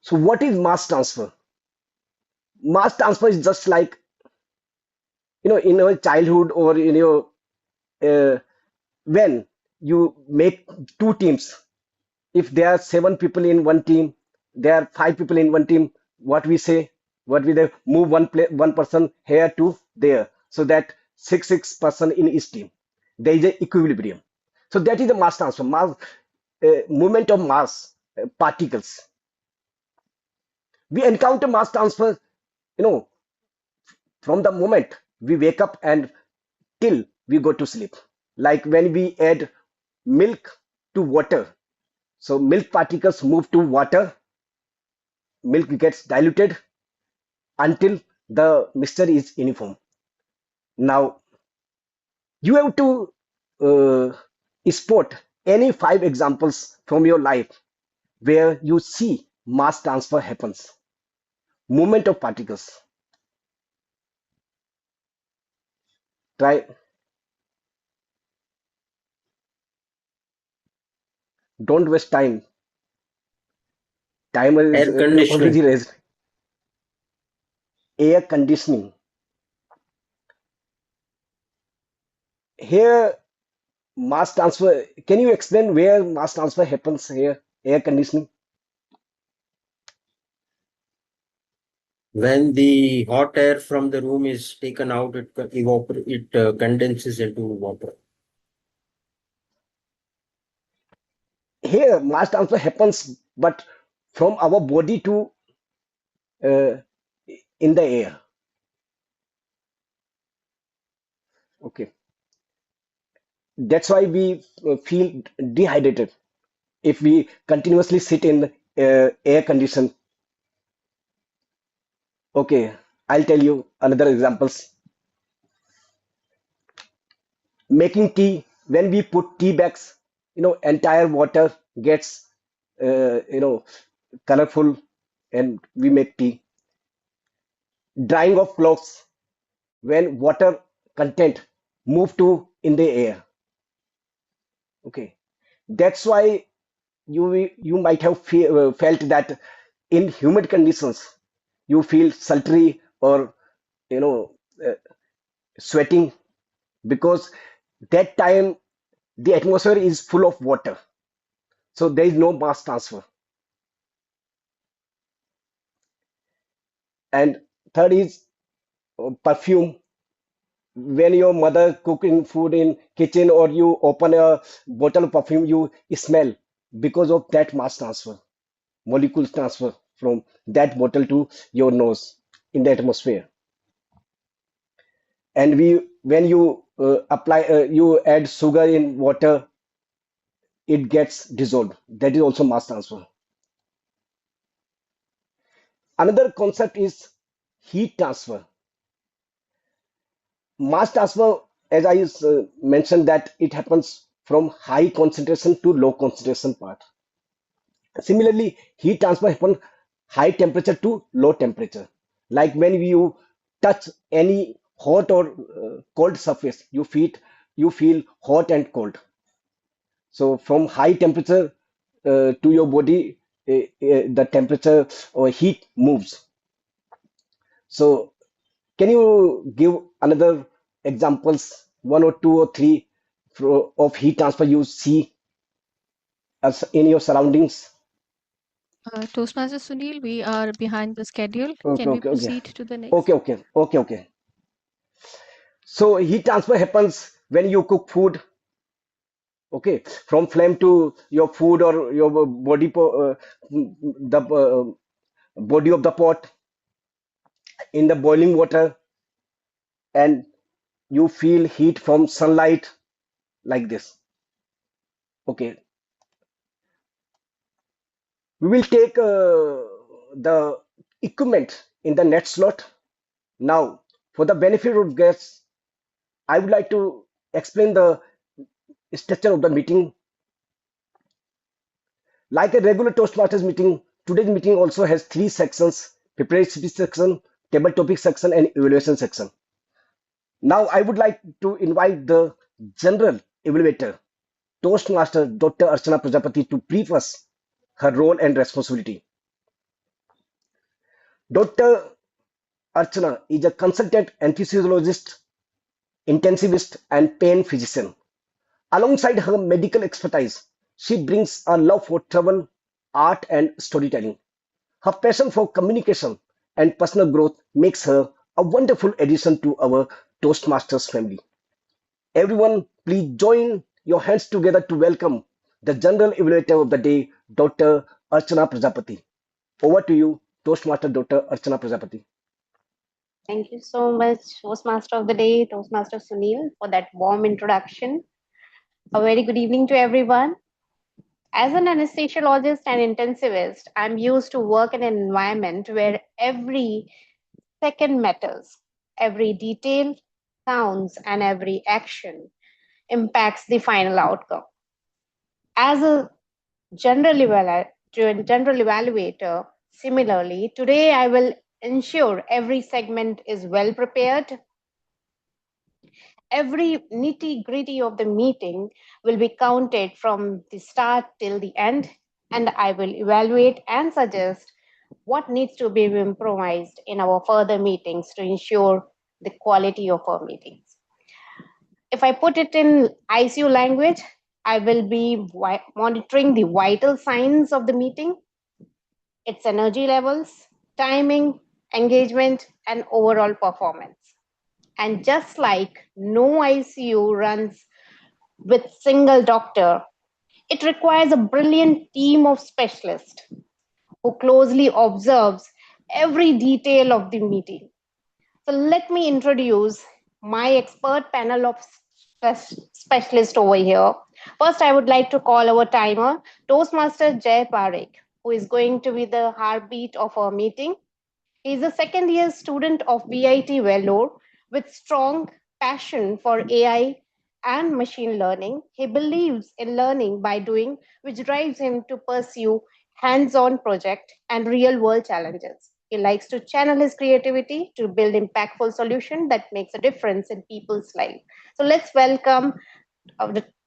[SPEAKER 4] So what is mass transfer? mass transfer is just like, in your childhood or in your when you make two teams. If there are 7 people in one team, there are 5 people in one team. What we say, move one person here to there, so that six person in each team. There is a equilibrium. So that is the mass transfer, movement of mass particles. We encounter mass transfer, from the moment we wake up and till we go to sleep. Like when we add milk to water, so milk particles move to water, milk gets diluted until the mixture is uniform. Now you have to spot any 5 examples from your life where you see mass transfer happens, movement of particles. Try. Don't waste time. Timer is
[SPEAKER 7] Air conditioning.
[SPEAKER 4] already raised. Air conditioning. Here, mass transfer. Can you explain where mass transfer happens here? Air conditioning.
[SPEAKER 7] When the hot air from the room is taken out, it condenses into water.
[SPEAKER 4] Here, mass transfer happens, but from our body to in the air. Okay. That's why we feel dehydrated if we continuously sit in air condition. Okay, I'll tell you another examples. Making tea, when we put tea bags, entire water gets colorful and we make tea. Drying of clothes, when water content move to in the air. Okay, that's why you might have felt that in humid conditions you feel sultry or you know uh, sweating, because that time the atmosphere is full of water, so there is no mass transfer. And third is perfume. When your mother cooking food in kitchen or you open a bottle of perfume, you smell because of that mass transfer, molecules transfer from that bottle to your nose in the atmosphere. And when you apply you add sugar in water, it gets dissolved. That is also mass transfer. Another concept is heat transfer. Mass transfer, as I mentioned, that it happens from high concentration to low concentration part. Similarly, heat transfer happens high temperature to low temperature. Like when you touch any hot or cold surface, you feel hot and cold. So from high temperature to your body, the temperature or heat moves. So can you give another examples, one or two or three, of heat transfer you see as in your surroundings?
[SPEAKER 10] Toastmaster Sunil, we are behind the schedule.
[SPEAKER 4] Okay,
[SPEAKER 10] Can we
[SPEAKER 4] okay, okay,
[SPEAKER 10] proceed to the next?
[SPEAKER 4] okay, okay, okay, okay. So heat transfer happens when you cook food. Okay, from flame to your food or your the body of the pot in the boiling water, and you feel heat from sunlight like this. Okay, we will take the equipment in the next slot. Now, for the benefit of guests, I would like to explain the structure of the meeting. Like a regular Toastmasters meeting, today's meeting also has 3 sections: preparatory section, table topic section, and evaluation section. Now, I would like to invite the general evaluator, Toastmaster Dr. Archana Prajapati, to brief us her role and responsibility. Dr. Archana is a consultant anesthesiologist, intensivist, and pain physician. Alongside her medical expertise, she brings a love for travel, art, and storytelling. Her passion for communication and personal growth makes her a wonderful addition to our Toastmasters family. Everyone, please join your hands together to welcome the General Evaluator of the Day, Dr. Archana Prajapati. Over to you, Toastmaster Dr. Archana Prajapati.
[SPEAKER 5] Thank you so much, Toastmaster of the Day, Toastmaster Sunil, for that warm introduction. A very good evening to everyone. As an anesthesiologist and intensivist, I'm used to work in an environment where every second matters, every detail counts, and every action impacts the final outcome. As a general evaluator, similarly, today I will ensure every segment is well prepared. Every nitty gritty of the meeting will be counted from the start till the end, and I will evaluate and suggest what needs to be improvised in our further meetings to ensure the quality of our meetings. If I put it in ICU language, I will be monitoring the vital signs of the meeting, its energy levels, timing, engagement, and overall performance. And just like no ICU runs with single doctor, it requires a brilliant team of specialists who closely observes every detail of the meeting. So let me introduce my expert panel of specialists over here. First, I would like to call our timer, Toastmaster Jain Parikh, who is going to be the heartbeat of our meeting. He is a second year student of BIT Vellore with strong passion for AI and machine learning. He believes in learning by doing, which drives him to pursue hands-on project and real-world challenges. He likes to channel his creativity to build impactful solution that makes a difference in people's life. So let's welcome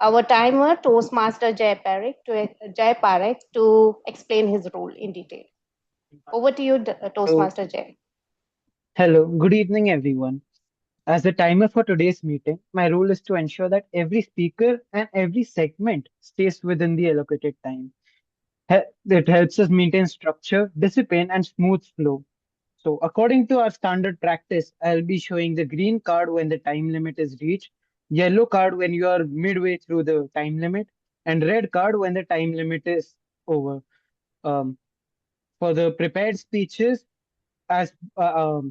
[SPEAKER 5] our timer, Toastmaster Jain Parikh, to explain his role in detail. Over to you, Toastmaster Jain.
[SPEAKER 16] Hello, good evening, everyone. As the timer for today's meeting, my role is to ensure that every speaker and every segment stays within the allocated time. It helps us maintain structure, discipline, and smooth flow. So, according to our standard practice, I'll be showing the green card when the time limit is reached, yellow card when you are midway through the time limit, and red card when the time limit is over. Um, for the prepared speeches, as I'll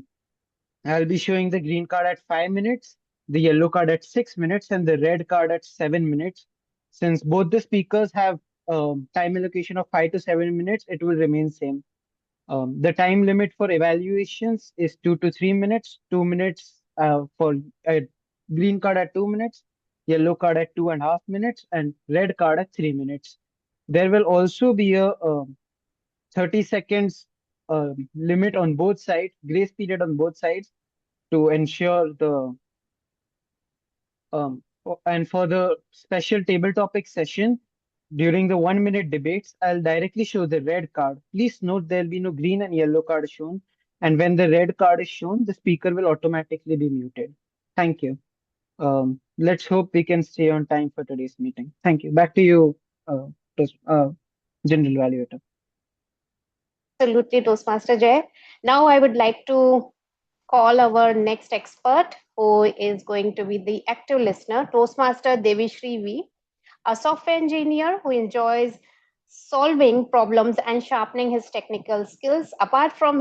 [SPEAKER 16] be showing the green card at 5 minutes, the yellow card at 6 minutes, and the red card at 7 minutes. Since both the speakers have time allocation of 5 to 7 minutes, it will remain same. The time limit for evaluations is 2 to 3 minutes. 2 minutes for a green card at 2 minutes, yellow card at 2.5 minutes, and red card at 3 minutes. There will also be a 30 seconds limit on both sides, grace period on both sides to ensure the and for the special table topic session during the 1 minute debates, I'll directly show the red card. Please note there'll be no green and yellow card shown. And when the red card is shown, the speaker will automatically be muted. Thank you. Let's hope we can stay on time for today's meeting. Thank you. Back to you, General Evaluator.
[SPEAKER 5] Absolutely, Toastmaster Jay. Now I would like to call our next expert, who is going to be the active listener, Toastmaster Devishree V, a software engineer who enjoys solving problems and sharpening his technical skills. Apart from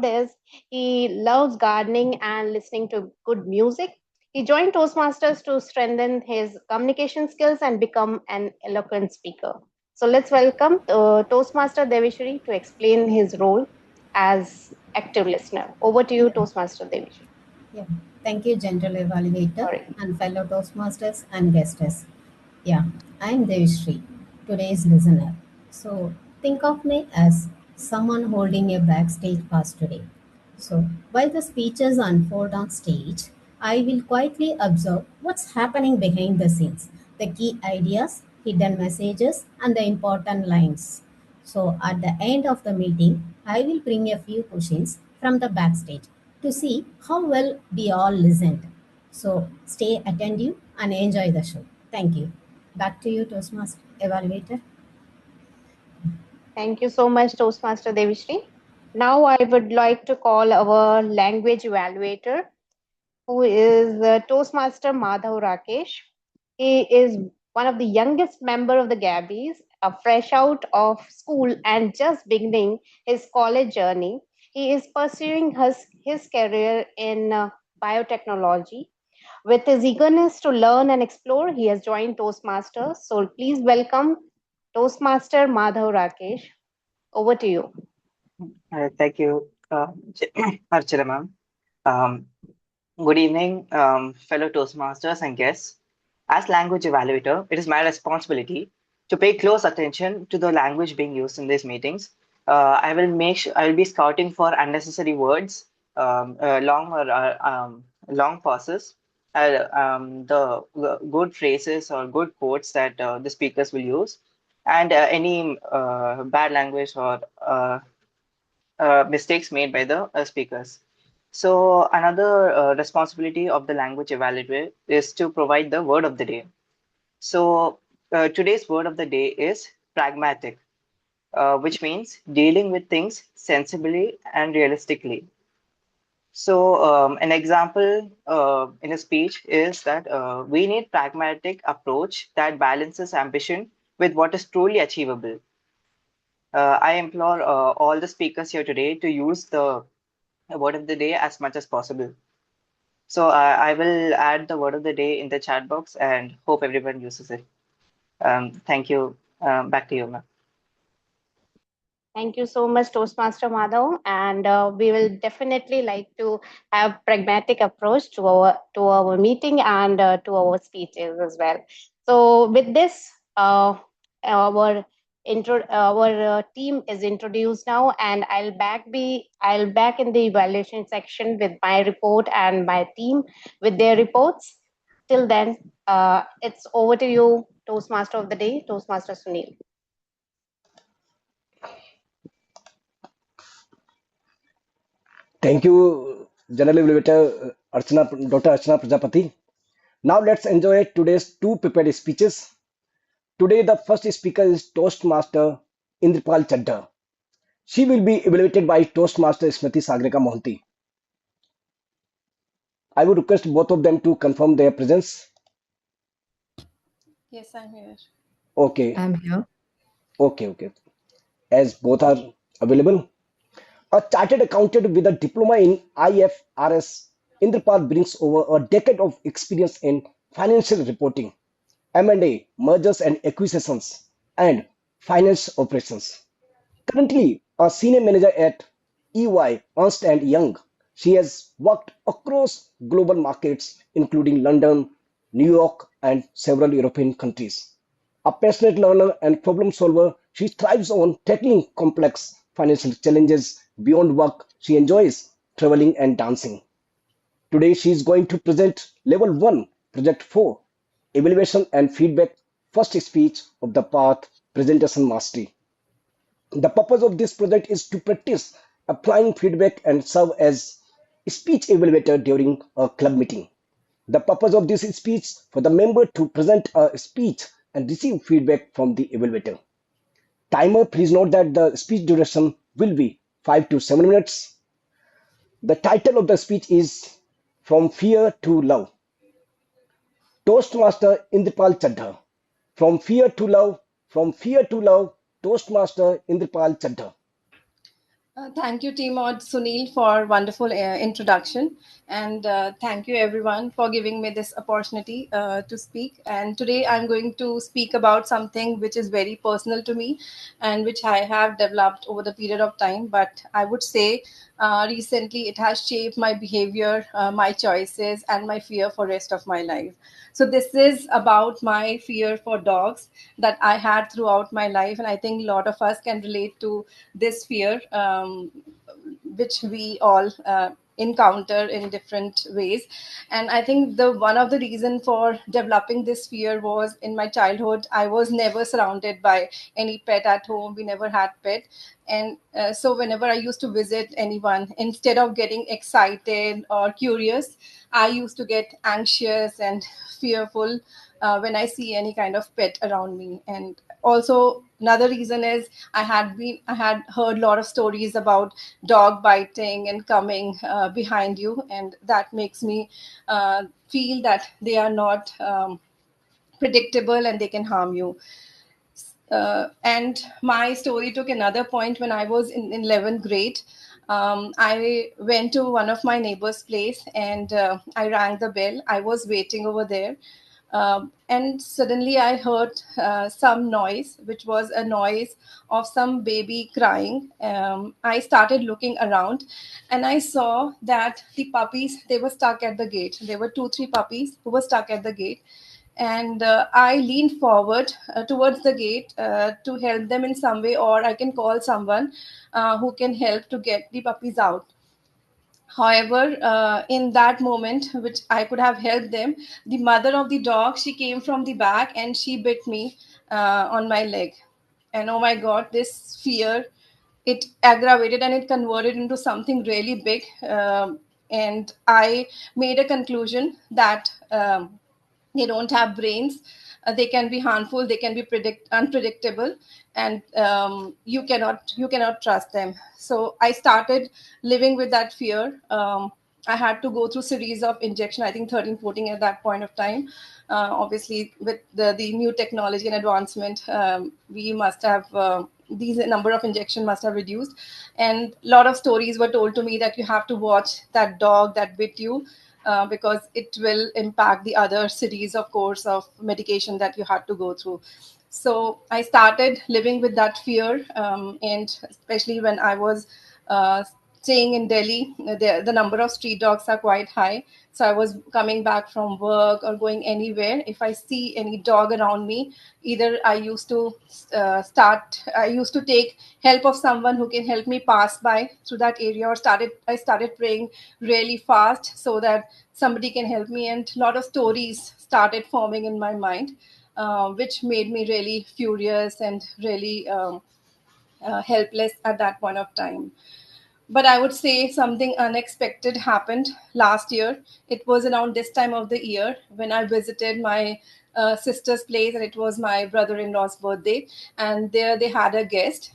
[SPEAKER 5] this, he loves gardening and listening to good music. He joined Toastmasters to strengthen his communication skills and become an eloquent speaker. So let's welcome Toastmaster Devishree to explain his role as active listener. Over to you, Toastmaster Devishree.
[SPEAKER 17] Yeah, thank you, General Evaluator and fellow Toastmasters and guests. Yeah, I'm Devishree, today's listener. So think of me as someone holding a backstage pass today. So while the speeches unfold on stage, I will quietly observe what's happening behind the scenes, the key ideas, hidden messages, and the important lines. So at the end of the meeting, I will bring a few questions from the backstage to see how well we all listened. So stay attentive and enjoy the show. Thank you. Back to you, Toastmaster Evaluator.
[SPEAKER 5] Thank you so much, Toastmaster Devishree. Now I would like to call our language evaluator, who is Toastmaster Madhav Rakesh. He is one of the youngest member of the Gabbies, fresh out of school and just beginning his college journey. He is pursuing his career in biotechnology. With his eagerness to learn and explore, he has joined Toastmasters. So please welcome Toastmaster Madhav Rakesh. Over to you.
[SPEAKER 18] Thank you, Archana ma'am. Um, Good evening, fellow Toastmasters and guests. As language evaluator, it is my responsibility to pay close attention to the language being used in these meetings. I will be scouting for unnecessary words, long pauses, the good phrases or good quotes that the speakers will use, and any bad language or mistakes made by the speakers. So another responsibility of the language evaluator is to provide the word of the day. So today's word of the day is pragmatic, which means dealing with things sensibly and realistically. So an example in a speech is that we need pragmatic approach that balances ambition with what is truly achievable. I implore all the speakers here today to use the word of the day as much as possible. So I will add the word of the day in the chat box and hope everyone uses it. Thank you. Back to you, ma'am.
[SPEAKER 5] Thank you so much, Toastmaster Madhav, and we will definitely like to have pragmatic approach to our meeting and to our speeches as well. So with this, our team is introduced now, and I'll back in the evaluation section with my report and my team with their reports. Till then, it's over to you, Toastmaster of the day, Toastmaster Sunil.
[SPEAKER 4] Thank you, General Evaluator Dr. Archana Prajapati. Now let's enjoy today's two prepared speeches. Today, the first speaker is Toastmaster Inderpal Chadda. She will be evaluated by Toastmaster Smruti Mohanty. I would request both of them to confirm their presence.
[SPEAKER 19] Yes, I'm here.
[SPEAKER 4] Okay.
[SPEAKER 19] I'm here.
[SPEAKER 4] Okay. As both are available. A chartered accountant with a diploma in IFRS, Inderpal brings over a decade of experience in financial reporting, M&A, mergers and acquisitions, and finance operations. Currently a senior manager at EY, Ernst & Young, she has worked across global markets including London, New York, and several European countries. A passionate learner and problem solver, she thrives on tackling complex financial challenges. Beyond work, she enjoys traveling and dancing. Today, she is going to present Level 1, Project 4, Evaluation and Feedback, first speech of the path Presentation Mastery. The purpose of this project is to practice applying feedback and serve as speech evaluator during a club meeting. The purpose of this speech for the member to present a speech and receive feedback from the evaluator. Timer, please note that the speech duration will be 5 to 7 minutes. The title of the speech is From Fear to Love. Toastmaster Inderpal Chadda. From Fear to Love, Toastmaster Inderpal Chadda.
[SPEAKER 19] Thank you, TMOD Sunil, for wonderful introduction, and thank you everyone for giving me this opportunity to speak. And today I'm going to speak about something which is very personal to me and which I have developed over the period of time. But I would say recently it has shaped my behavior, my choices, and my fear for rest of my life. So this is about my fear for dogs that I had throughout my life, and I think a lot of us can relate to this fear, which we all encounter in different ways. And I think the one of the reason for developing this fear was in my childhood I was never surrounded by any pet at home. We never had pet. And so whenever I used to visit anyone, instead of getting excited or curious, I used to get anxious and fearful when I see any kind of pet around me. And also another reason is I had heard a lot of stories about dog biting and coming behind you, and that makes me feel that they are not predictable and they can harm you. And my story took another point when I was in 11th grade. I went to one of my neighbor's place and I rang the bell. I was waiting over there. And suddenly I heard some noise, which was a noise of some baby crying. I started looking around and I saw that the puppies, they were stuck at the gate. There were 2, 3 puppies who were stuck at the gate. And I leaned forward towards the gate to help them in some way, or I can call someone who can help to get the puppies out. However, in that moment, which I could have helped them, the mother of the dog, she came from the back and she bit me on my leg. And oh my God, this fear, it aggravated and it converted into something really big. And I made a conclusion that they don't have brains. They can be harmful, they can be unpredictable, and you cannot trust them. So I started living with that fear. I had to go through series of injection, I think 13, 14 at that point of time. Obviously with the new technology and advancement, we must have these number of injection must have reduced. And a lot of stories were told to me that you have to watch that dog that bit you, because it will impact the other series of course of medication that you had to go through. So I started living with that fear, and especially when I was staying in Delhi, the number of street dogs are quite high. So I was coming back from work or going anywhere. If I see any dog around me, either I used to I used to take help of someone who can help me pass by through that area, or I started praying really fast so that somebody can help me. And a lot of stories started forming in my mind, which made me really furious and really helpless at that point of time. But I would say something unexpected happened last year. It was around this time of the year when I visited my sister's place, and it was my brother-in-law's birthday. And there they had a guest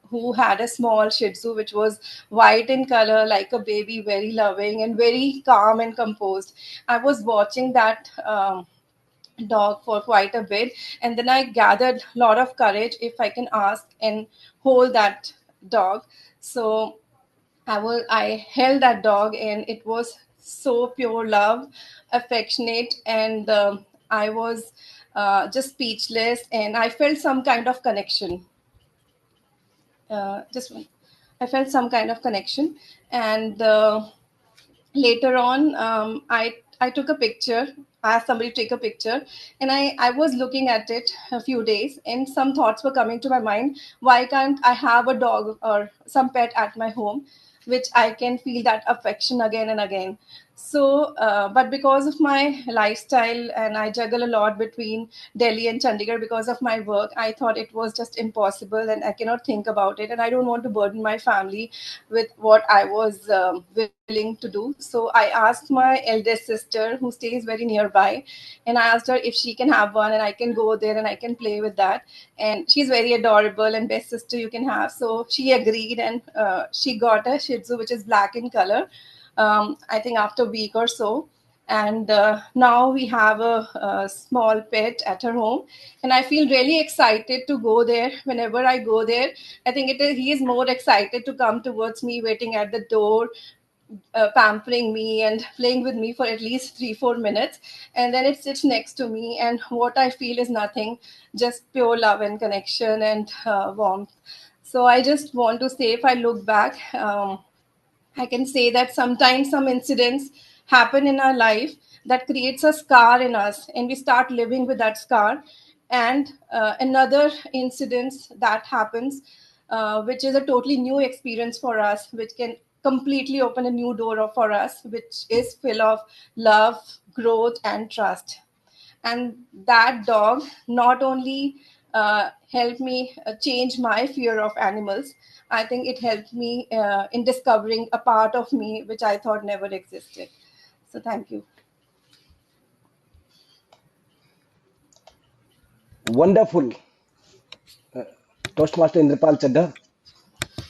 [SPEAKER 19] who had a small Shih Tzu, which was white in color, like a baby, very loving and very calm and composed. I was watching that dog for quite a bit, and then I gathered a lot of courage if I can ask and hold that dog. So I held that dog, and it was so pure love, affectionate, and I was just speechless, and I felt some kind of connection. Just one. I felt some kind of connection, and later on, I took a picture. I asked somebody to take a picture, and I was looking at it a few days, and some thoughts were coming to my mind. Why can't I have a dog or some pet at my home, which I can feel that affection again and again? So, but because of my lifestyle, and I juggle a lot between Delhi and Chandigarh because of my work, I thought it was just impossible, and I cannot think about it, and I don't want to burden my family with what I was willing to do. So I asked my eldest sister, who stays very nearby, and I asked her if she can have one, and I can go there and I can play with that. And she's very adorable and best sister you can have. So she agreed, and she got a Shih Tzu, which is black in color. I think after a week or so. And now we have a small pet at her home, and I feel really excited to go there. Whenever I go there, I think he is more excited to come towards me, waiting at the door, pampering me and playing with me for at least 3-4 minutes, and then it sits next to me, and what I feel is nothing, just pure love and connection and warmth. So I just want to say, if I look back, I can say that sometimes some incidents happen in our life that creates a scar in us, and we start living with that scar. And another incident that happens, which is a totally new experience for us, which can completely opened a new door for us, which is full of love, growth, and trust. And that dog not only helped me change my fear of animals, I think it helped me in discovering a part of me which I thought never existed. So thank you.
[SPEAKER 4] Wonderful. Toastmaster Inderpal Chadda.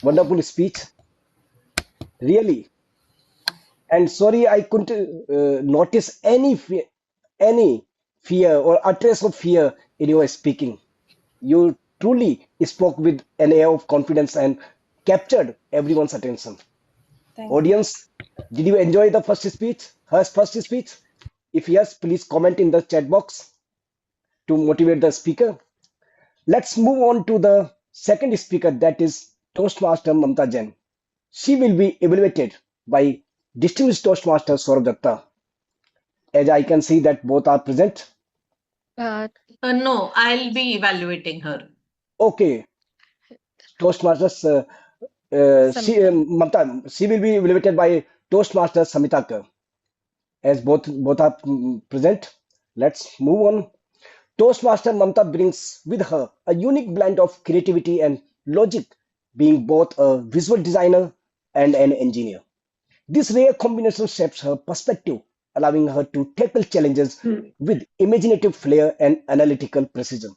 [SPEAKER 4] Wonderful speech. Really. And sorry, I couldn't notice any fear or a trace of fear in your speaking. You truly spoke with an air of confidence and captured everyone's attention.
[SPEAKER 19] Thank you.
[SPEAKER 4] Audience, did you enjoy the first speech? Her first speech? If yes, please comment in the chat box to motivate the speaker. Let's move on to the second speaker, that is Toastmaster Mamta Jain. She will be evaluated by distinguished Toastmaster Sourav Dutta. As I can see that both are present.
[SPEAKER 2] No, I'll be evaluating her.
[SPEAKER 4] Okay, Toastmasters, Mamta, she will be evaluated by Toastmaster Samita Kar. As both are present, let's move on. Toastmaster Mamta brings with her a unique blend of creativity and logic, being both a visual designer and an engineer. This rare combination shapes her perspective, allowing her to tackle challenges with imaginative flair and analytical precision.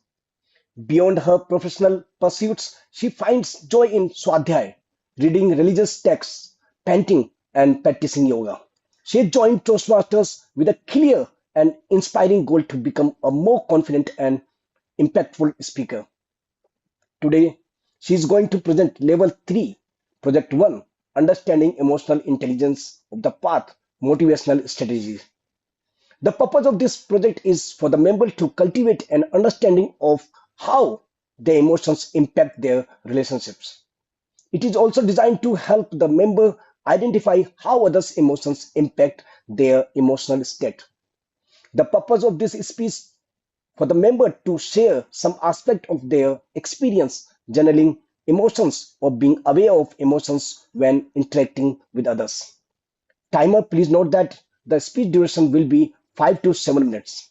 [SPEAKER 4] Beyond her professional pursuits, she finds joy in Swadhyay, reading religious texts, painting, and practicing yoga. She joined Toastmasters with a clear and inspiring goal to become a more confident and impactful speaker. Today, she is going to present Level 3, Project 1, Understanding Emotional Intelligence of the Path, Motivational Strategies. The purpose of this project is for the member to cultivate an understanding of how their emotions impact their relationships. It is also designed to help the member identify how others' emotions impact their emotional state. The purpose of this speech for the member to share some aspect of their experience, journaling emotions, or being aware of emotions when interacting with others. Timer, please note that the speech duration will be 5 to 7 minutes.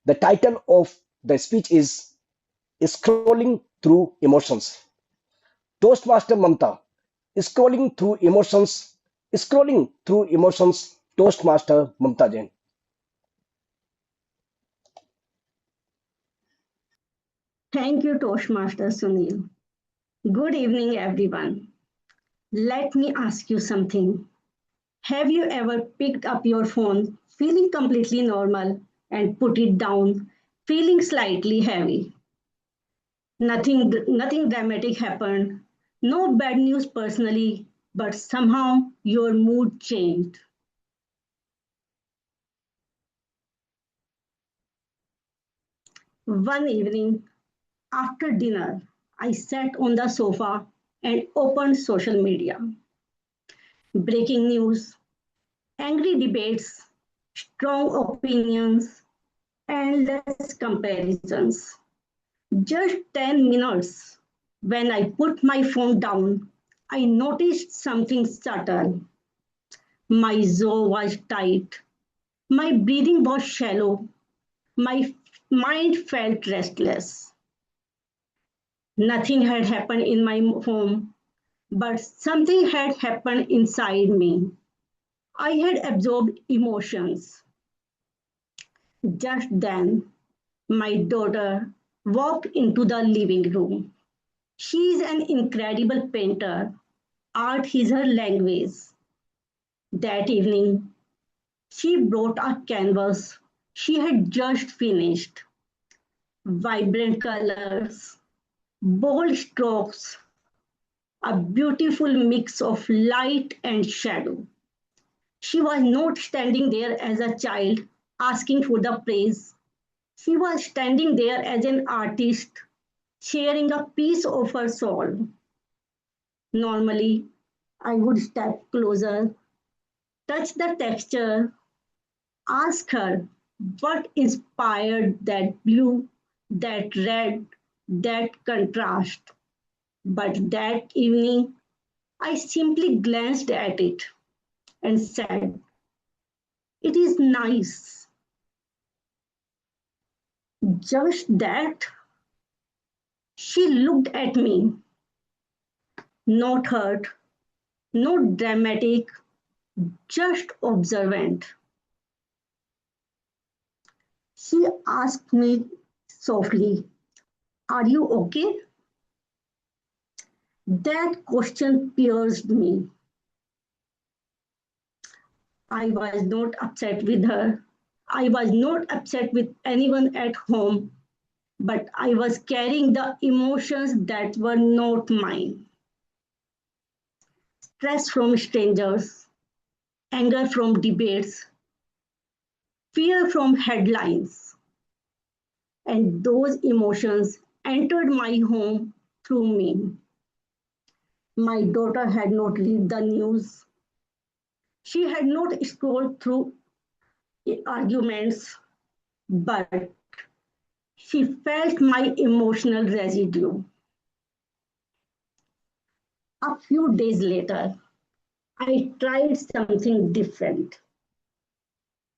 [SPEAKER 4] The title of the speech is Scrolling Through Emotions. Toastmaster Mamta, scrolling through emotions, Toastmaster Mamta Jain.
[SPEAKER 20] Thank you, Toastmaster Sunil. Good evening, everyone. Let me ask you something. Have you ever picked up your phone feeling completely normal and put it down feeling slightly heavy? Nothing dramatic happened. No bad news personally, but somehow your mood changed. One evening after dinner, I sat on the sofa and opened social media. Breaking news, angry debates, strong opinions, endless comparisons. Just 10 minutes. When I put my phone down, I noticed something subtle. My jaw was tight. My breathing was shallow. My mind felt restless. Nothing had happened in my home, but something had happened inside me. I had absorbed emotions. Just then, my daughter walked into the living room. She is an incredible painter. Art is her language. That evening, she brought a canvas she had just finished. Vibrant colors, bold strokes, a beautiful mix of light and shadow. She was not standing there as a child asking for the praise. She was standing there as an artist, sharing a piece of her soul. Normally, I would step closer, touch the texture, ask her what inspired that blue, that red, that contrast. But that evening, I simply glanced at it and said, "It is nice." Just that, she looked at me, not hurt, not dramatic, just observant. She asked me softly, "Are you okay?" That question pierced me. I was not upset with her. I was not upset with anyone at home, but I was carrying the emotions that were not mine. Stress from strangers, anger from debates, fear from headlines. And those emotions entered my home through me. My daughter had not read the news. She had not scrolled through arguments, but she felt my emotional residue. A few days later, I tried something different.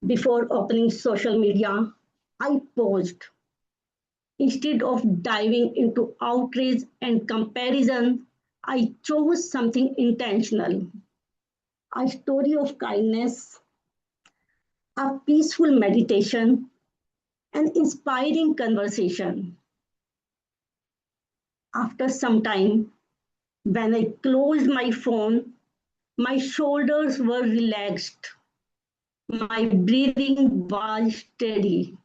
[SPEAKER 20] Before opening social media, I paused. Instead of diving into outrage and comparison, I chose something intentional: a story of kindness, a peaceful meditation, an inspiring conversation. After some time, when I closed my phone, my shoulders were relaxed, my breathing was steady.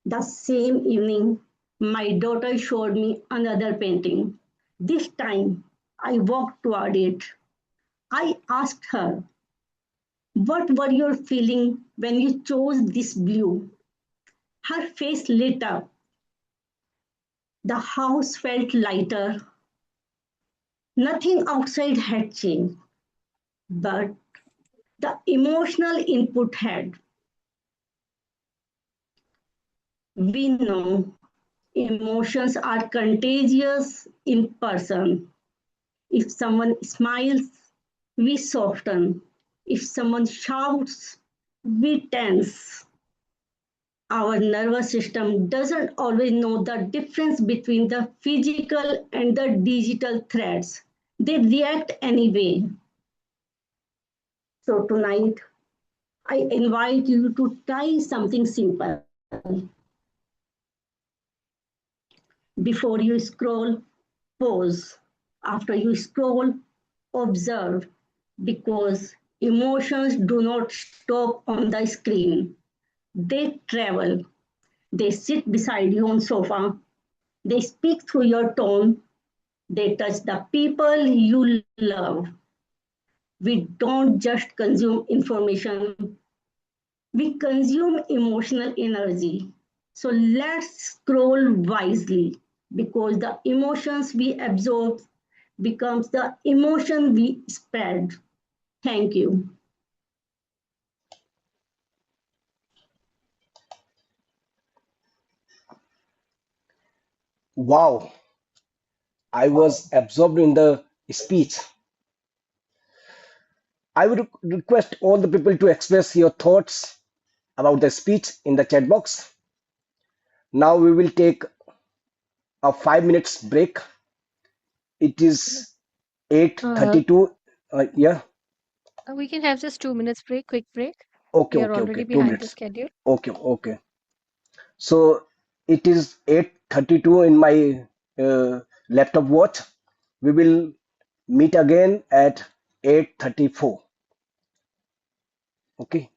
[SPEAKER 20] The same evening, my daughter showed me another painting. This time, I walked toward it. I asked her, "What were you feeling when you chose this blue?" Her face lit up. The house felt lighter. Nothing outside had changed, but the emotional input had. We know emotions are contagious in person. If someone smiles, we soften. If someone shouts, we tense. Our nervous system doesn't always know the difference between the physical and the digital threats. They react anyway. So tonight, I invite you to try something simple. Before you scroll, pause. After you scroll, observe, because emotions do not stop on the screen. They travel. They sit beside you on sofa. They speak through your tone. They touch the people you love. We don't just consume information, we consume emotional energy. So let's scroll wisely, because the emotions we absorb becomes the emotion we spread. Thank you.
[SPEAKER 4] Wow, I was absorbed in the speech. I would request all the people to express your thoughts about the speech in the chat box. Now we will take a 5 minutes break. It is
[SPEAKER 10] Uh,
[SPEAKER 4] 8:32. Yeah.
[SPEAKER 10] we can have just 2 minutes break, quick break.
[SPEAKER 4] Okay,
[SPEAKER 10] We are
[SPEAKER 4] okay, okay.
[SPEAKER 10] already
[SPEAKER 4] Two
[SPEAKER 10] behind the
[SPEAKER 4] minutes.
[SPEAKER 10] schedule.
[SPEAKER 4] Okay, okay. So it is 8:32 in my laptop watch. We will meet again at 8:34. Okay.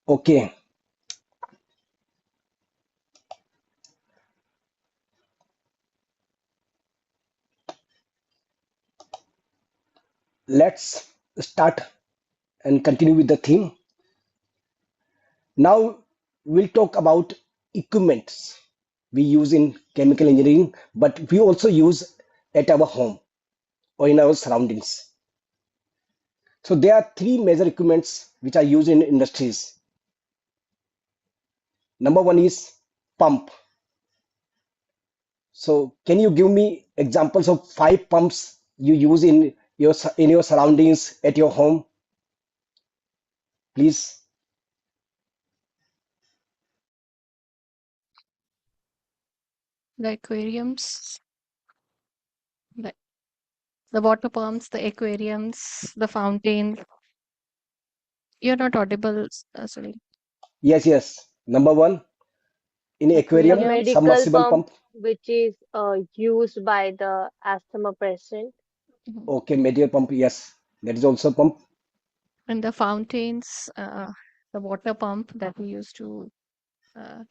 [SPEAKER 4] Okay. Let's start and continue with the theme. Now we'll talk about equipments we use in chemical engineering, but we also use at our home or in our surroundings. So there are three major equipments which are used in industries. Number one is pump. So can you give me examples of 5 pumps you use in your surroundings at your home, please?
[SPEAKER 10] The aquariums, like the water pumps, the aquariums, the fountains. You're not audible, Sunil.
[SPEAKER 4] Yes. Number one, in
[SPEAKER 1] The
[SPEAKER 4] aquarium,
[SPEAKER 1] medical
[SPEAKER 4] submersible
[SPEAKER 1] pump,
[SPEAKER 4] pump.
[SPEAKER 1] which is used by the asthma patient.
[SPEAKER 4] Okay, medial pump, yes, that is also pump.
[SPEAKER 10] And the fountains, the water pump that we used to uh,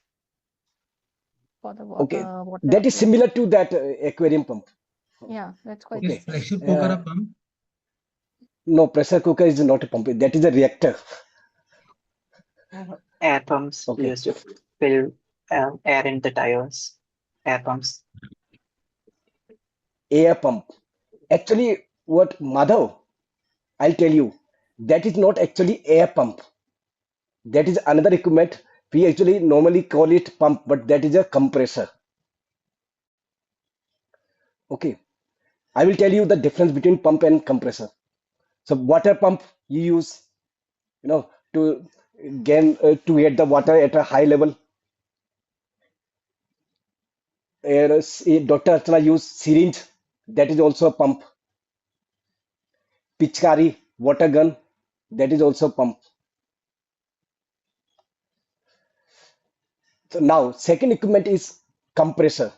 [SPEAKER 10] for the
[SPEAKER 4] Okay,
[SPEAKER 10] water.
[SPEAKER 4] that is
[SPEAKER 10] Yeah.
[SPEAKER 4] similar to that aquarium pump.
[SPEAKER 10] Yeah, that's quite
[SPEAKER 12] Is
[SPEAKER 4] Okay.
[SPEAKER 10] the same.
[SPEAKER 12] pressure cooker a pump?
[SPEAKER 4] No, pressure cooker is not a pump. That is a reactor.
[SPEAKER 18] Air pumps
[SPEAKER 4] Okay.
[SPEAKER 18] used to fill air in the tires. Air pumps.
[SPEAKER 4] Air pump. Actually, what Madhav, I'll tell you, that is not actually air pump. That is another equipment. We actually normally call it pump, but that is a compressor. Okay. I will tell you the difference between pump and compressor. So water pump you use, to to get the water at a high level. Dr. Archana use syringe. That is also a pump. Pichkari, water gun. That is also a pump. So now second equipment is compressor.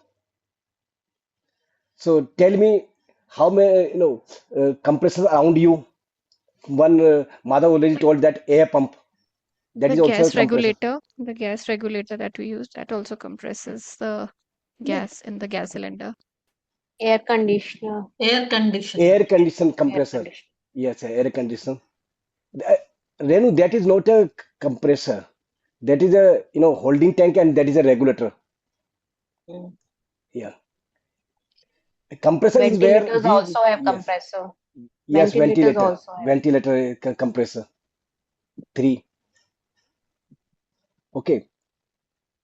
[SPEAKER 4] So tell me how many compressors around you. One Madhav already told that air pump. That
[SPEAKER 10] The
[SPEAKER 4] is also a
[SPEAKER 10] gas
[SPEAKER 4] compressor.
[SPEAKER 10] regulator, the gas regulator that we use, that also compresses the gas in the gas cylinder.
[SPEAKER 5] Air conditioner.
[SPEAKER 2] Air conditioner.
[SPEAKER 4] Air condition
[SPEAKER 5] Air
[SPEAKER 4] compressor.
[SPEAKER 5] conditioner.
[SPEAKER 4] Yes, air condition. Renu, that is not a compressor. That is a holding tank, and that is a regulator. Yeah. A compressor is where
[SPEAKER 5] Ventilators
[SPEAKER 4] we
[SPEAKER 5] also have
[SPEAKER 4] yes
[SPEAKER 5] compressor.
[SPEAKER 4] yes
[SPEAKER 5] Ventilators
[SPEAKER 4] ventilator
[SPEAKER 5] also have.
[SPEAKER 4] ventilator compressor. 3. Okay.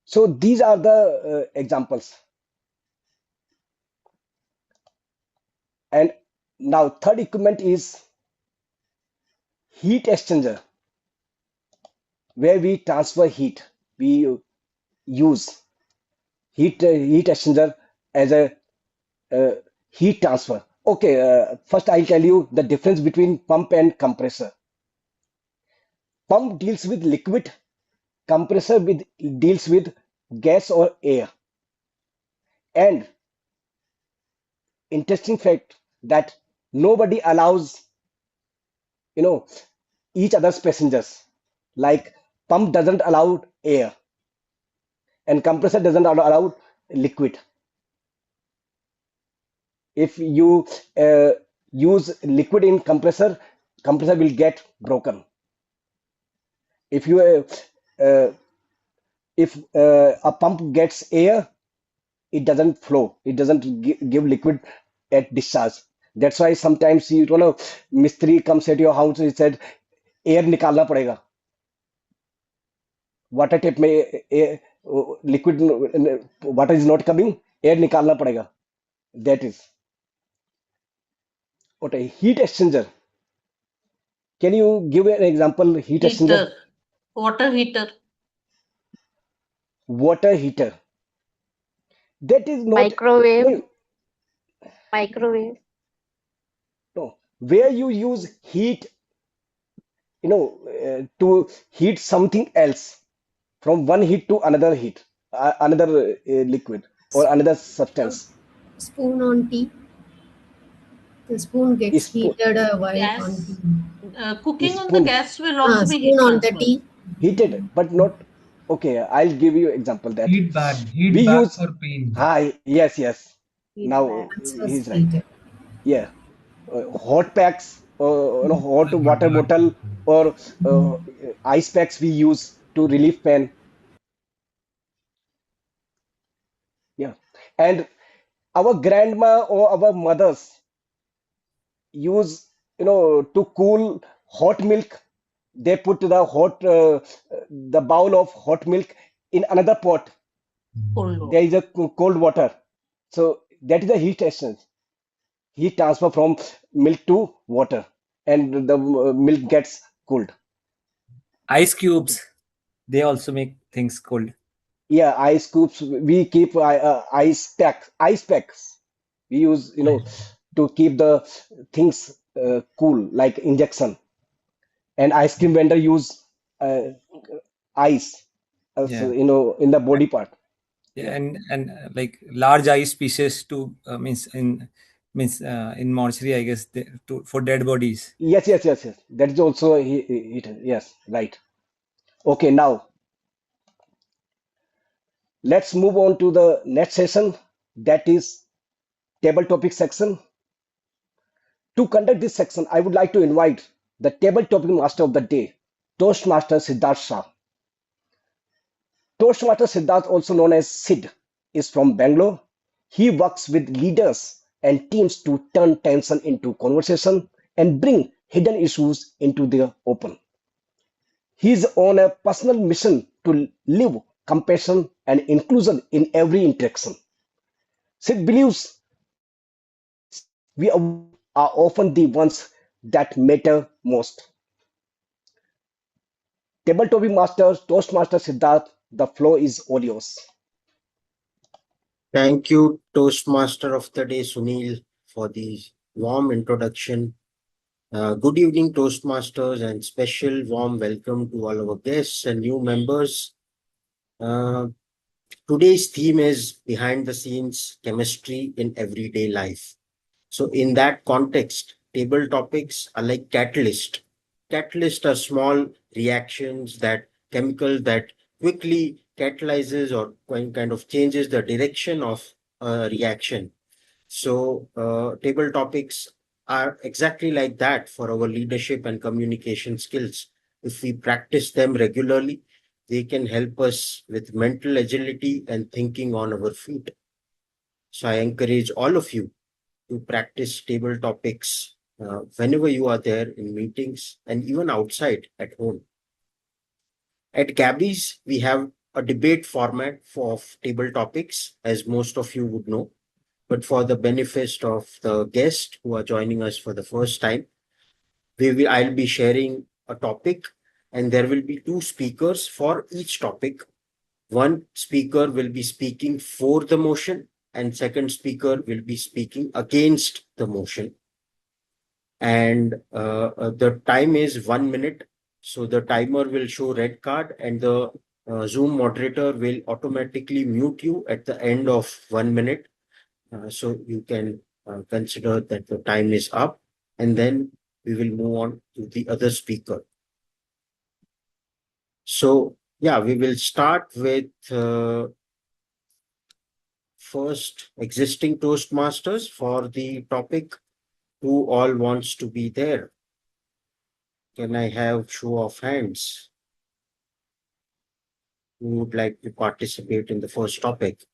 [SPEAKER 4] So these are the examples. And now third equipment is heat exchanger, where we transfer heat. We use heat exchanger as a uh, heat transfer. Okay, first I'll tell you the difference between pump and compressor. Pump deals with liquid, compressor deals with gas or air. And interesting fact that nobody allows you know each other's passengers. Like pump doesn't allow air and compressor doesn't allow liquid. If you use liquid in compressor will get broken. If you if a pump gets air, it doesn't flow, it doesn't give liquid at discharge. That's why sometimes mistri comes at your house, he said air nikalna padega, water tap mein liquid water is not coming, air nikalna padega. That is what a heat exchanger. Can you give an example? Heat exchanger.
[SPEAKER 2] Heater. Water heater.
[SPEAKER 4] Water heater. That is not
[SPEAKER 5] Microwave.
[SPEAKER 4] no,
[SPEAKER 5] Microwave.
[SPEAKER 4] no. Where you use heat, to heat something else from one heat to another heat, another liquid or another substance.
[SPEAKER 17] Spoon on tea. The spoon gets
[SPEAKER 4] Spoon,
[SPEAKER 17] heated while on
[SPEAKER 2] Gas.
[SPEAKER 17] tea.
[SPEAKER 2] Cooking on the
[SPEAKER 4] spoon,
[SPEAKER 2] gas will also be
[SPEAKER 17] Spoon
[SPEAKER 2] heat
[SPEAKER 17] on the
[SPEAKER 2] transfer.
[SPEAKER 17] tea.
[SPEAKER 4] Heated, but not okay. I'll give you example that
[SPEAKER 12] Heat bag.
[SPEAKER 4] we
[SPEAKER 12] Heat bag
[SPEAKER 4] use.
[SPEAKER 12] for pain.
[SPEAKER 4] Yes.
[SPEAKER 5] Heat
[SPEAKER 4] Now
[SPEAKER 5] bags.
[SPEAKER 17] Answer was
[SPEAKER 4] he's right.
[SPEAKER 17] heated.
[SPEAKER 4] Yeah, hot packs, hot
[SPEAKER 12] I got
[SPEAKER 4] water
[SPEAKER 12] that.
[SPEAKER 4] bottle or ice packs we use to relieve pain. Yeah, and our grandma or our mothers use to cool hot milk. They put the bowl of hot milk in another pot.
[SPEAKER 2] Cold
[SPEAKER 4] There
[SPEAKER 2] water.
[SPEAKER 4] is a cold water, so that is the heat essence. Heat transfer from milk to water, and the milk gets cooled.
[SPEAKER 21] Ice cubes, they also make things cold.
[SPEAKER 4] Yeah, ice scoops. We keep ice packs. We use to keep the things cool, like injection. And ice cream vendor use uh, ice,
[SPEAKER 21] Yeah.
[SPEAKER 4] in the body part.
[SPEAKER 21] Yeah,
[SPEAKER 4] Yeah.
[SPEAKER 21] and like large ice pieces to in mortuary, I guess, for dead bodies.
[SPEAKER 4] Yes. That is also yes, right. Okay, now let's move on to the next session. That is table topic section. To conduct this section, I would like to invite the table topic master of the day, Toastmaster Siddharth Shah. Toastmaster Siddharth, also known as Sid, is from Bangalore. He works with leaders and teams to turn tension into conversation and bring hidden issues into the open. He is on a personal mission to live compassion and inclusion in every interaction. Sid believes the conflicts we avoid are often the ones that matter most. Table topic master, Toastmaster Siddharth, the floor is all yours.
[SPEAKER 7] Thank you, Toastmaster of the Day, Sunil, for the warm introduction. Good evening, Toastmasters, and special warm welcome to all our guests and new members. Uh, Today's theme is behind the scenes chemistry in everyday life. So, in that context, table topics are like catalyst. Catalysts are small reactions that chemical that quickly catalyzes or kind of changes the direction of a reaction. So, table topics are exactly like that for our leadership and communication skills. If we practice them regularly, they can help us with mental agility and thinking on our feet. So, I encourage all of you to practice table topics whenever you are there in meetings and even outside at home. At Gabby's, we have a debate format for table topics, as most of you would know. But for the benefit of the guests who are joining us for the first time, I'll be sharing a topic, and there will be two speakers for each topic. One speaker will be speaking for the motion, and second speaker will be speaking against the motion. And the time is 1 minute. So the timer will show red card, and the Zoom moderator will automatically mute you at the end of 1 minute. So you can consider that the time is up, and then we will move on to the other speaker. So yeah, we will start with first existing Toastmasters for the topic. Who all wants to be there? Can I have show of hands? Who would like to participate in the first topic?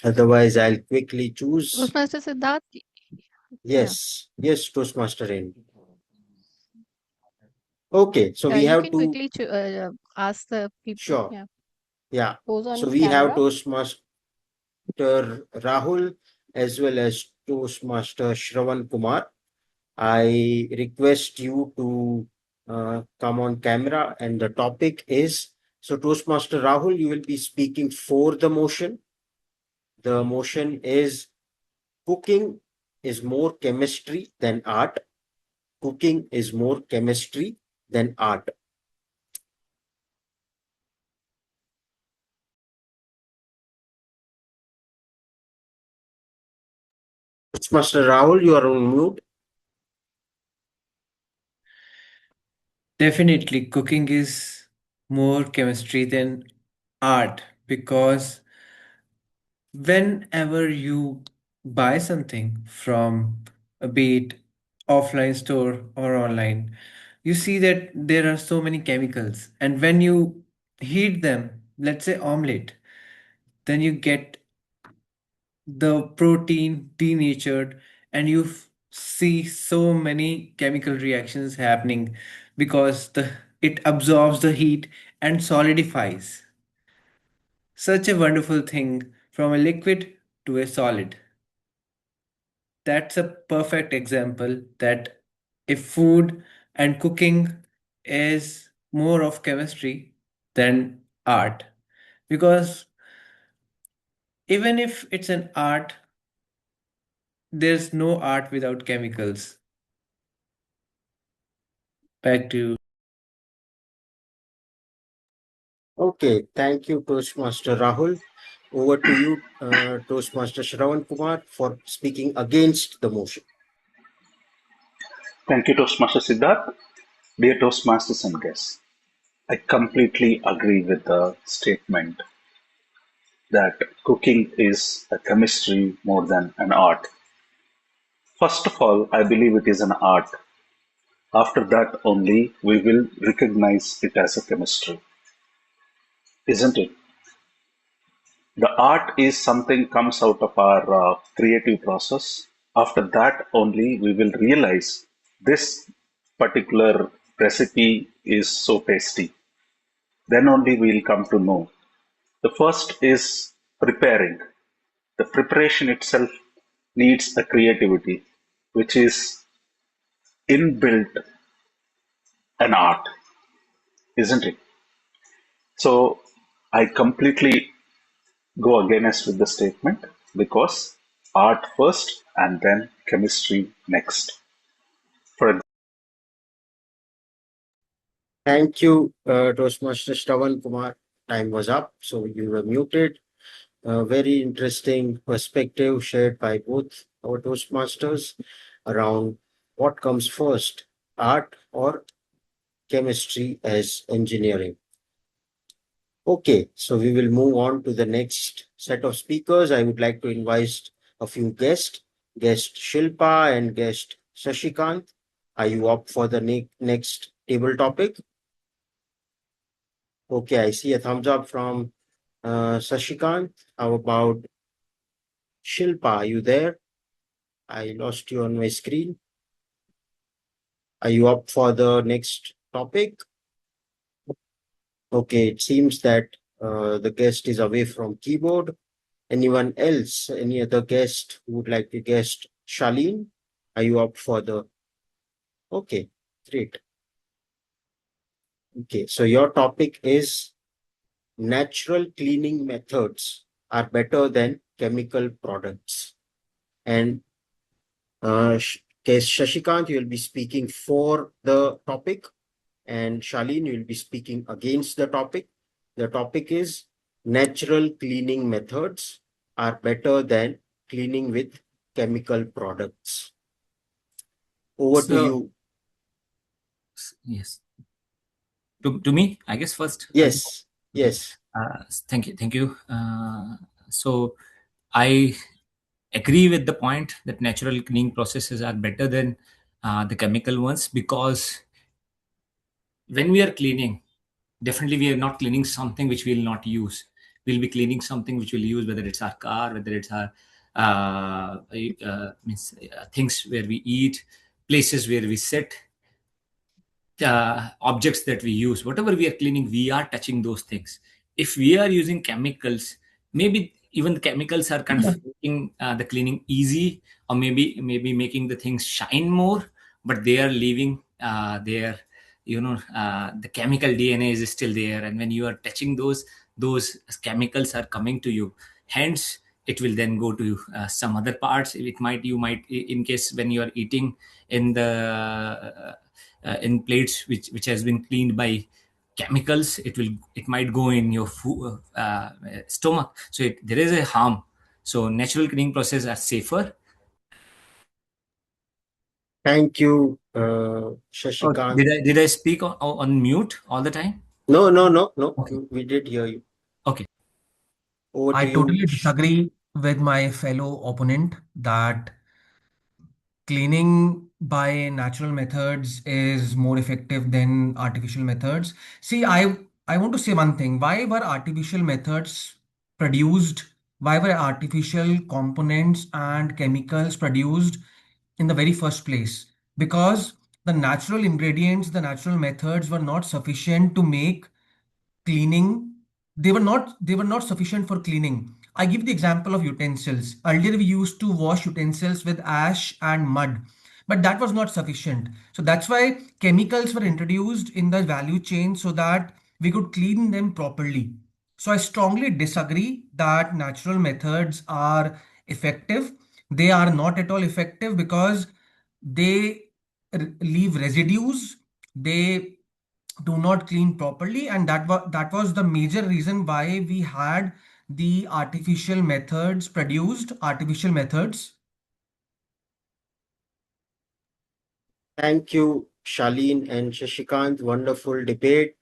[SPEAKER 7] Otherwise, I'll quickly choose.
[SPEAKER 10] Toastmaster Siddharth?
[SPEAKER 7] Yes, Toastmaster in. Okay, so
[SPEAKER 10] Yeah,
[SPEAKER 7] we
[SPEAKER 10] you
[SPEAKER 7] have
[SPEAKER 10] can
[SPEAKER 7] two.
[SPEAKER 10] quickly ask the people.
[SPEAKER 7] Sure.
[SPEAKER 10] Yeah.
[SPEAKER 7] Yeah.
[SPEAKER 10] Who's on
[SPEAKER 7] So we have
[SPEAKER 10] camera?
[SPEAKER 7] Toastmaster Rahul as well as Toastmaster Shravan Kumar. I request you to come on camera, and the topic is, so Toastmaster Rahul, you will be speaking for the motion. The motion is cooking is more chemistry than art. Cooking is more chemistry than art. Toastmaster Rahul, you are on mute.
[SPEAKER 14] Definitely, cooking is more chemistry than art, because whenever you buy something from a be it offline store or online, you see that there are so many chemicals. And when you heat them, let's say omelette, then you get the protein denatured, and you see so many chemical reactions happening because it absorbs the heat and solidifies. Such a wonderful thing, from a liquid to a solid. That's a perfect example that if food and cooking is more of chemistry than art. Because even if it's an art, there's no art without chemicals. Back to you.
[SPEAKER 7] Okay, thank you, Toastmaster Rahul. Over to you, Toastmaster Shravan Kumar, for speaking against the motion.
[SPEAKER 8] Thank you, Toastmaster Siddharth. Dear Toastmasters and guests, I completely agree with the statement that cooking is a chemistry more than an art. First of all, I believe it is an art. After that, only we will recognize it as a chemistry, isn't it? The art is something comes out of our creative process. After that, only we will realize this particular recipe is so tasty. Then only we will come to know. The first is preparing. The preparation itself needs a creativity, which is inbuilt an art, isn't it? So I completely go against with the statement because art first and then chemistry next. For
[SPEAKER 7] Thank you, Toastmaster Shravan Kumar. Time was up, so you were muted. Very interesting perspective shared by both our Toastmasters around what comes first, art or chemistry as engineering. Okay, so we will move on to the next set of speakers. I would like to invite a few guests, guest Shilpa and guest Shashikant. Are you up for the next table topic? Okay, I see a thumbs up from Shashikant. How about Shilpa? Are you there? I lost you on my screen. Are you up for the next topic? Okay, it seems that the guest is away from keyboard. Anyone else? Any other guest who would like to guest? Shaleen, are you up for the? Okay, great. Okay, so your topic is natural cleaning methods are better than chemical products. And Shashikant, you will be speaking for the topic, and Shaleen, you will be speaking against the topic. The topic is natural cleaning methods are better than cleaning with chemical products. Over to you.
[SPEAKER 21] Yes. To me, I guess first.
[SPEAKER 7] Yes. Yes.
[SPEAKER 21] Thank you. So I agree with the point that natural cleaning processes are better than the chemical ones, because when we are cleaning, definitely we are not cleaning something which we will not use. We'll be cleaning something which we'll use, whether it's our car, whether it's our things where we eat, places where we sit, objects that we use. Whatever we are cleaning, we are touching those things. If we are using chemicals, maybe even the chemicals are kind of making the cleaning easy, or maybe making the things shine more, but they are leaving their the chemical DNA is still there, and when you are touching those chemicals are coming to you. Hence it will then go to some other parts. You might, in case when you are eating in the in plates which has been cleaned by chemicals, it might go in your stomach, so there is a harm. So natural cleaning processes are safer.
[SPEAKER 7] Thank you, Shashikant.
[SPEAKER 21] Did I speak on mute all the time?
[SPEAKER 7] No, no, no, no.
[SPEAKER 12] Okay.
[SPEAKER 7] We did hear you.
[SPEAKER 21] Okay.
[SPEAKER 7] Over
[SPEAKER 12] I
[SPEAKER 7] to you.
[SPEAKER 12] totally disagree with my fellow opponent that cleaning by natural methods is more effective than artificial methods. See, I want to say one thing. Why were artificial methods produced? Why were artificial components and chemicals produced in the very first place? Because the natural ingredients, the natural methods were not sufficient to make cleaning. They were not sufficient for cleaning. I give the example of utensils. Earlier we used to wash utensils with ash and mud, but that was not sufficient. So that's why chemicals were introduced in the value chain so that we could clean them properly. So I strongly disagree that natural methods are effective. They are not at all effective because they leave residues. They do not clean properly, and that was the major reason why we had the artificial methods.
[SPEAKER 7] Thank you, Shaleen and Shashikant. Wonderful debate.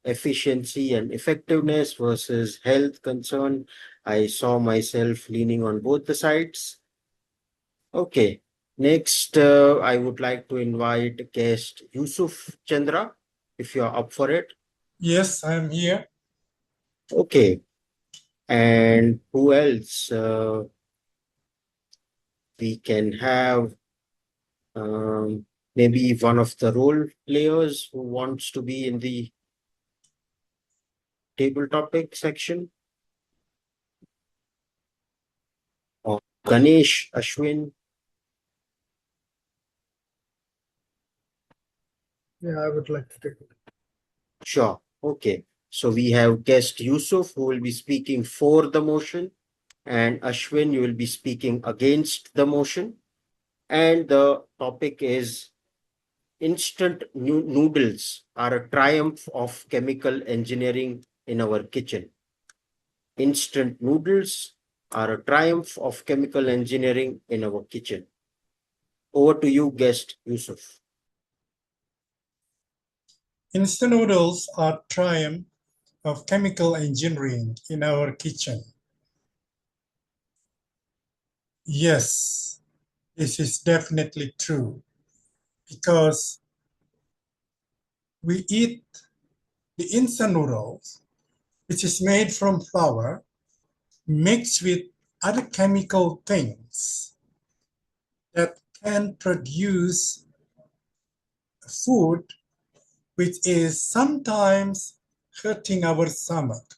[SPEAKER 7] Efficiency and effectiveness versus health concern. I saw myself leaning on both the sides. Okay. Next, I would like to invite guest Yusuf Chandra, if you're up for it.
[SPEAKER 11] Yes, I am here.
[SPEAKER 7] Okay. And who else? We can have maybe one of the role players who wants to be in the table topic section. Or Ganesh, Ashwin.
[SPEAKER 11] Yeah, I would like to take it.
[SPEAKER 7] Sure. Okay. So we have guest Yusuf who will be speaking for the motion, and Ashwin, you will be speaking against the motion. And the topic is instant noodles are a triumph of chemical engineering in our kitchen. Instant noodles are a triumph of chemical engineering in our kitchen. Over to you, guest Yusuf.
[SPEAKER 11] Instant noodles are triumph of chemical engineering in our kitchen. Yes, this is definitely true because we eat the instant noodles, which is made from flour, mixed with other chemical things that can produce food which is sometimes hurting our stomach.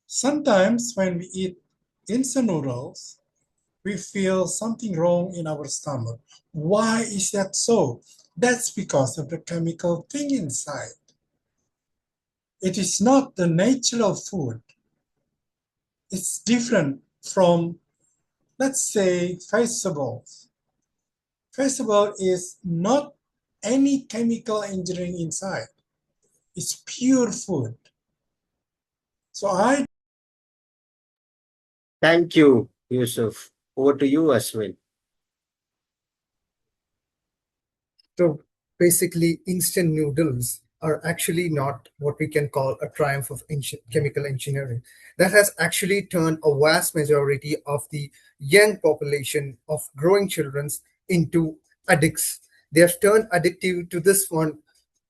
[SPEAKER 11] Sometimes when we eat instant noodles, we feel something wrong in our stomach. Why is that so? That's because of the chemical thing inside. It is not the natural food. It's different from, let's say, vegetables. Vegetable is not any chemical engineering inside. It's pure food. So I
[SPEAKER 7] Thank you, Yusuf. Over to you, Ashwin.
[SPEAKER 22] So basically, instant noodles are actually not what we can call a triumph of chemical engineering. That has actually turned a vast majority of the young population of growing children into addicts. They have turned addictive to this one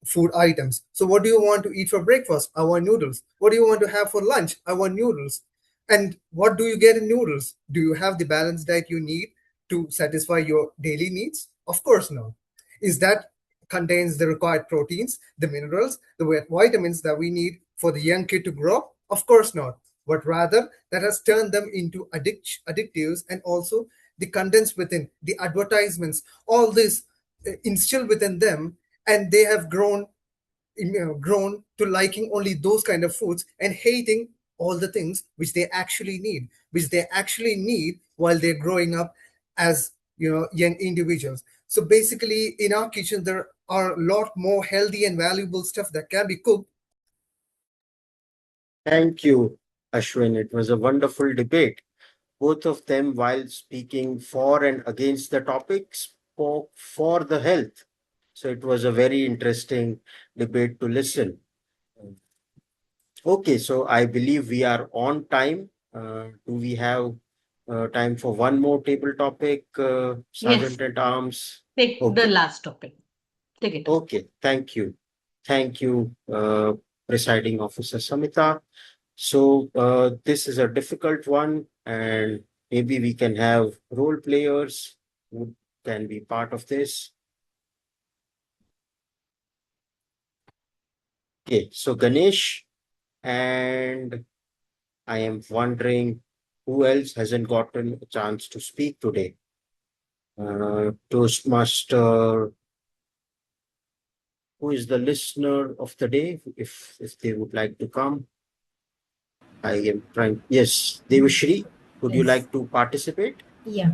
[SPEAKER 22] food items. So what do you want to eat for breakfast? I want noodles. What do you want to have for lunch? I want noodles. And what do you get in noodles? Do you have the balanced diet you need to satisfy your daily needs? Of course not. Is that contains the required proteins, the minerals, the vitamins that we need for the young kid to grow? Of course not. But rather, that has turned them into addictives, and also the contents within, the advertisements, all this instill within them, and they have grown to liking only those kind of foods and hating all the things which they actually need while they're growing up as young individuals. So basically, in our kitchen, there are a lot more healthy and valuable stuff that can be cooked.
[SPEAKER 7] Thank you, Ashwin. It was a wonderful debate. Both of them, while speaking for and against the topic, spoke for the health. So it was a very interesting debate to listen. Okay, so I believe we are on time. Do we have time for one more table topic,
[SPEAKER 2] Yes,
[SPEAKER 7] Sergeant at Arms?
[SPEAKER 2] take the
[SPEAKER 7] Okay.
[SPEAKER 2] last topic. Take it.
[SPEAKER 7] Okay, thank you. Thank you, Presiding Officer Samita. So this is a difficult one, and maybe we can have role players who can be part of this. Okay, so Ganesh, and I am wondering who else hasn't gotten a chance to speak today. Toastmaster, who is the listener of the day, if they would like to come. I am trying. Yes, Devishree, would you
[SPEAKER 17] Yes.
[SPEAKER 7] like to participate?
[SPEAKER 17] Yeah.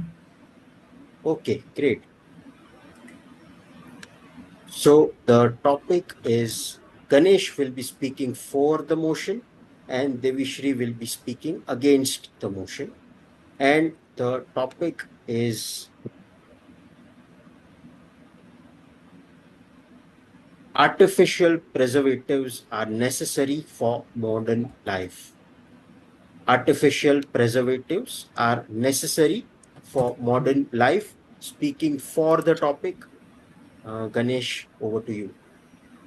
[SPEAKER 7] Okay, great. So the topic is Ganesh will be speaking for the motion and Devishree will be speaking against the motion. And the topic is artificial preservatives are necessary for modern life. Artificial preservatives are necessary for modern life. Speaking for the topic, Ganesh, over to you.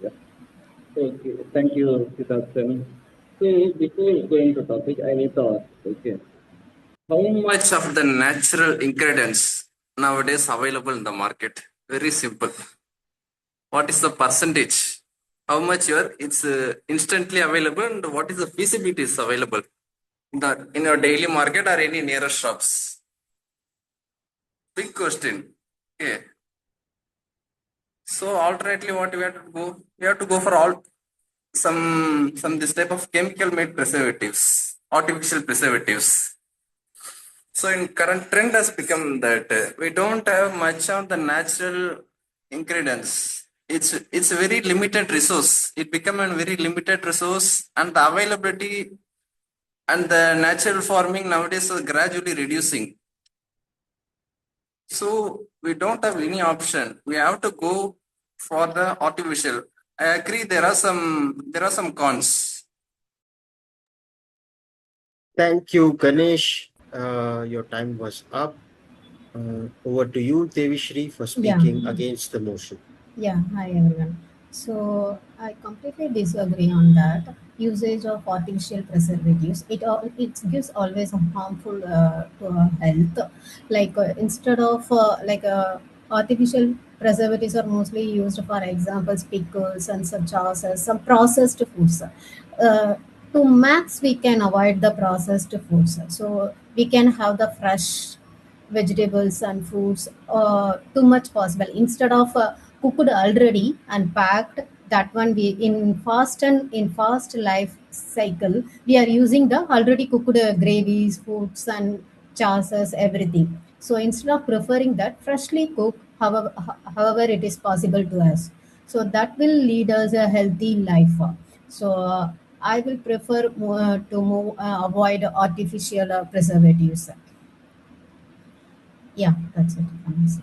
[SPEAKER 9] Yeah. Thank you, Siddharth Shah. So before going to topic, I need to ask, okay, how much of the natural ingredients nowadays available in the market? Very simple. What is the percentage? How much it's instantly available, and what is the feasibility is available in your daily market or any nearest shops? Big question. Okay. So alternately, what we have to go? We have to go for all some this type of chemical made preservatives, artificial preservatives. So in current trend has become that we don't have much of the natural ingredients. It's a very limited resource. It become a very limited resource, and the availability and the natural farming nowadays is gradually reducing. So we don't have any option. We have to go for the artificial. I agree. There are some cons.
[SPEAKER 7] Thank you, Ganesh. Your time was up. Over to you, Devishree, for
[SPEAKER 17] Yeah.
[SPEAKER 7] speaking against the motion.
[SPEAKER 17] Yeah, hi everyone. So I completely disagree on that. Usage of artificial preservatives, it gives always a harmful to our health. Like instead of artificial preservatives are mostly used for examples pickles and such as some processed foods. To max, we can avoid the processed foods. So we can have the fresh vegetables and fruits too much possible instead of cooked already and packed. That one we in fast life cycle we are using the already cooked gravies, foods and sauces, everything. So instead of preferring that, freshly cooked, however it is possible to us, so that will lead us a healthy life. So I will prefer avoid artificial preservatives. Yeah, that's it from my side.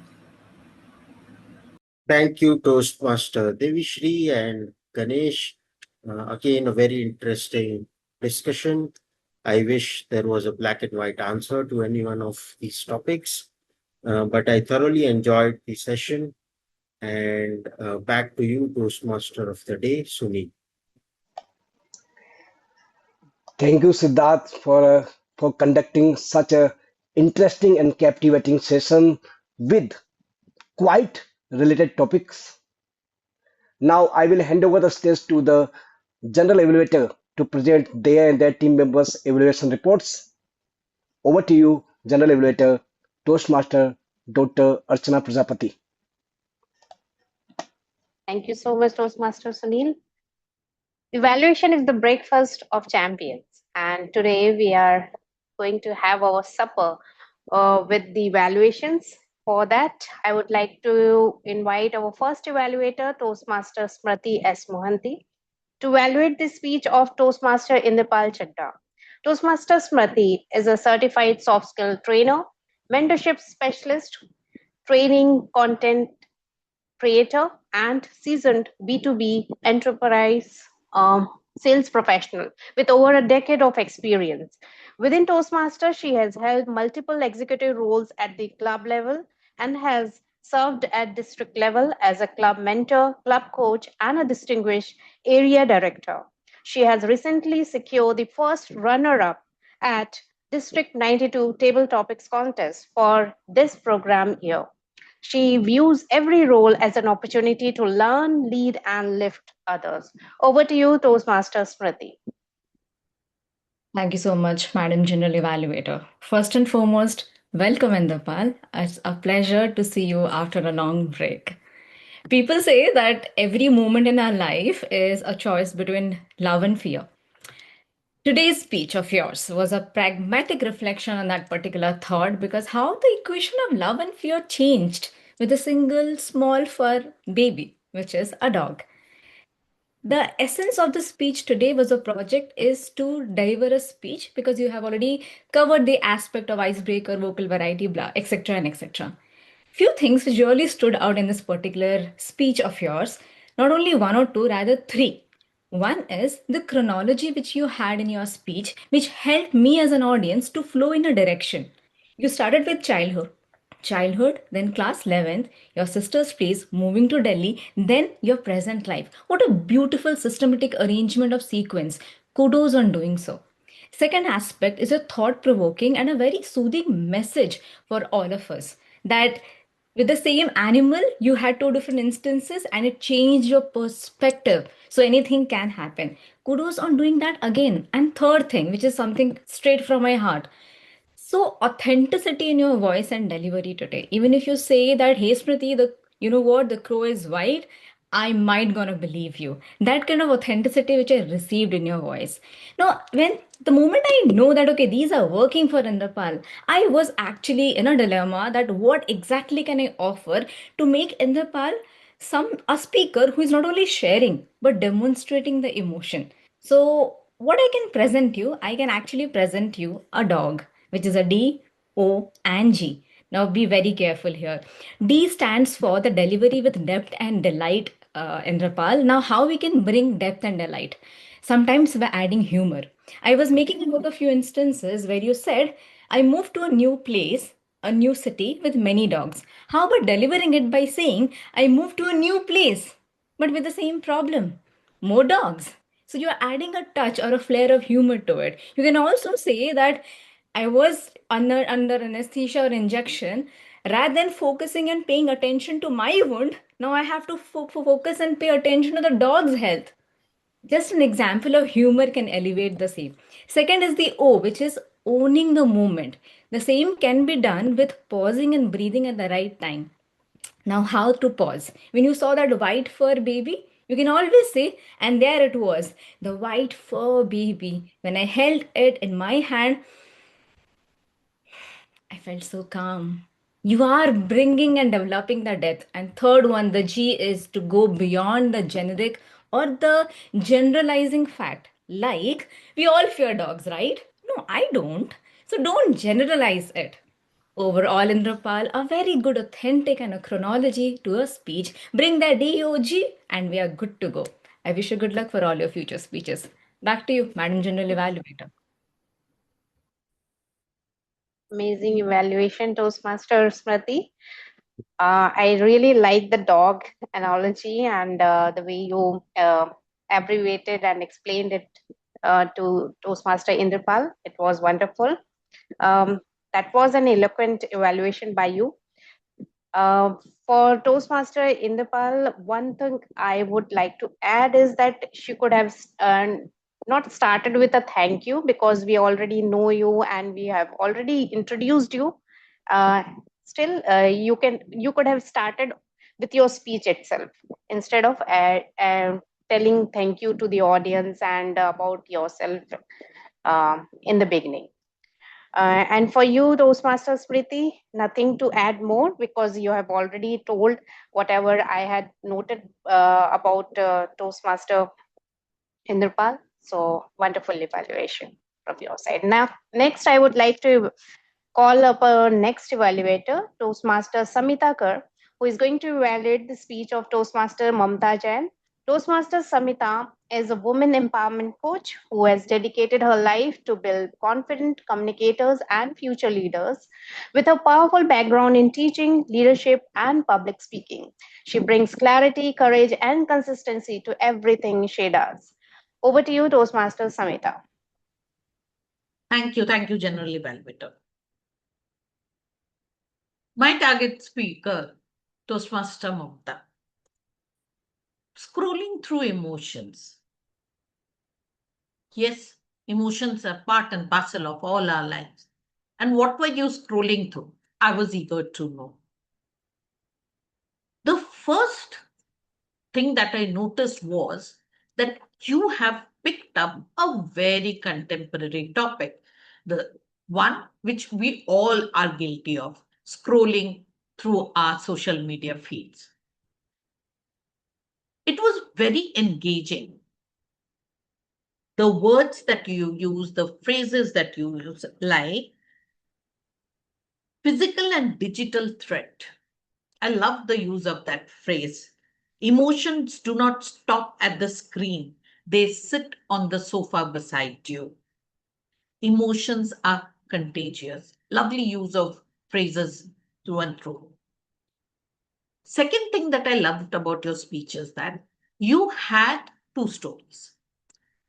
[SPEAKER 7] Thank you, Toastmaster Devishree and Ganesh. Again, a very interesting discussion. I wish there was a black and white answer to any one of these topics, but I thoroughly enjoyed the session. And back to you, Toastmaster of the day, Sunil.
[SPEAKER 4] Thank you, Siddharth, for conducting such a interesting and captivating session with quite related topics. Now I will hand over the stage to the General Evaluator to present their and their team members' evaluation reports. Over to you, General Evaluator, Toastmaster Dr. Archana Prajapati.
[SPEAKER 5] Thank you so much, Toastmaster Sunil. Evaluation is the breakfast of champions, and today we are going to have our supper with the evaluations. For that, I would like to invite our first evaluator, Toastmaster Smruti S. Mohanty, to evaluate the speech of Toastmaster Inderpal Chadda. Toastmaster Smruti is a certified soft skill trainer, mentorship specialist, training content creator, and seasoned B2B enterprise sales professional with over a decade of experience. Within Toastmasters, she has held multiple executive roles at the club level and has served at district level as a club mentor, club coach, and a distinguished area director. She has recently secured the first runner up at District 92 Table Topics Contest for this program year. She views every role as an opportunity to learn, lead, and lift others. Over to you, Toastmaster Smruti.
[SPEAKER 6] Thank you so much, Madam General Evaluator. First and foremost, welcome Inderpal. It's a pleasure to see you after a long break. People say that every moment in our life is a choice between love and fear. Today's speech of yours was a pragmatic reflection on that particular thought because how the equation of love and fear changed with a single small fur baby, which is a dog. The essence of the speech today was a project is to deliver a speech because you have already covered the aspect of icebreaker, vocal variety, blah, etc. and etc. Few things which really stood out in this particular speech of yours, not only one or two, rather three. One is the chronology which you had in your speech, which helped me as an audience to flow in a direction. You started with childhood, then class 11th, your sister's place, moving to Delhi, then your present life. What a beautiful systematic arrangement of sequence. Kudos on doing so. Second aspect is a thought provoking and a very soothing message for all of us that with the same animal, you had two different instances and it changed your perspective. So anything can happen. Kudos on doing that again. And third thing, which is something straight from my heart. So authenticity in your voice and delivery today. Even if you say that, hey Smriti, you know what, the crow is white, I might gonna believe you. That kind of authenticity which I received in your voice. Now, when the moment I know that okay, these are working for Inderpal, I was actually in a dilemma that what exactly can I offer to make Inderpal a speaker who is not only sharing but demonstrating the emotion. So what I can present you, I can actually present you a dog, which is a D, O, and G. Now be very careful here. D stands for the delivery with depth and delight, Indrapal. Now how we can bring depth and delight? Sometimes by adding humor. I was making a note of a few instances where you said, I moved to a new place, a new city with many dogs. How about delivering it by saying, I moved to a new place, but with the same problem? More dogs. So you're adding a touch or a flair of humor to it. You can also say that I was under anesthesia or injection. Rather than focusing and paying attention to my wound, now I have to focus and pay attention to the dog's health. Just an example of humor can elevate the same. Second is the O, which is owning the moment. The same can be done with pausing and breathing at the right time. Now, how to pause? When you saw that white fur baby, you can always say, and there it was, the white fur baby. When I held it in my hand, I felt so calm. You are bringing and developing the depth. And third one, the G is to go beyond the generic or the generalizing fact. Like, we all fear dogs, right? No, I don't. So don't generalize it. Overall, Indrapal, a very good, authentic, and a chronology to a speech. Bring that DOG, and we are good to go. I wish you good luck for all your future speeches. Back to you, Madam General Evaluator.
[SPEAKER 5] Amazing evaluation, Toastmaster Smriti. I really like the dog analogy and the way you abbreviated and explained it to Toastmaster Inderpal. It was wonderful. That was an eloquent evaluation by you. For Toastmaster Inderpal, one thing I would like to add is that she could have not started with a thank you because we already know you and we have already introduced you. Still, you could have started with your speech itself instead of telling thank you to the audience and about yourself in the beginning. And for you, Toastmaster Smriti, nothing to add more because you have already told whatever I had noted about Toastmaster Inderpal. So wonderful evaluation from your side. Now, next I would like to call up our next evaluator, Toastmaster Samita Kar, who is going to evaluate the speech of Toastmaster Mamta Jain. Toastmaster Samita is a woman empowerment coach who has dedicated her life to build confident communicators and future leaders. With a powerful background in teaching, leadership, and public speaking, she brings clarity, courage, and consistency to everything she does. Over to you, Toastmaster Samita.
[SPEAKER 2] Thank you, General Evaluator. My target speaker, Toastmaster Mamta. Scrolling through emotions. Yes, emotions are part and parcel of all our lives. And what were you scrolling through? I was eager to know. The first thing that I noticed was that you have picked up a very contemporary topic, the one which we all are guilty of, scrolling through our social media feeds. It was very engaging. The words that you use, the phrases that you use, like physical and digital threat. I love the use of that phrase. Emotions do not stop at the screen, they sit on the sofa beside you. Emotions are contagious. Lovely use of phrases through and through. Second thing that I loved about your speech is that you had two stories.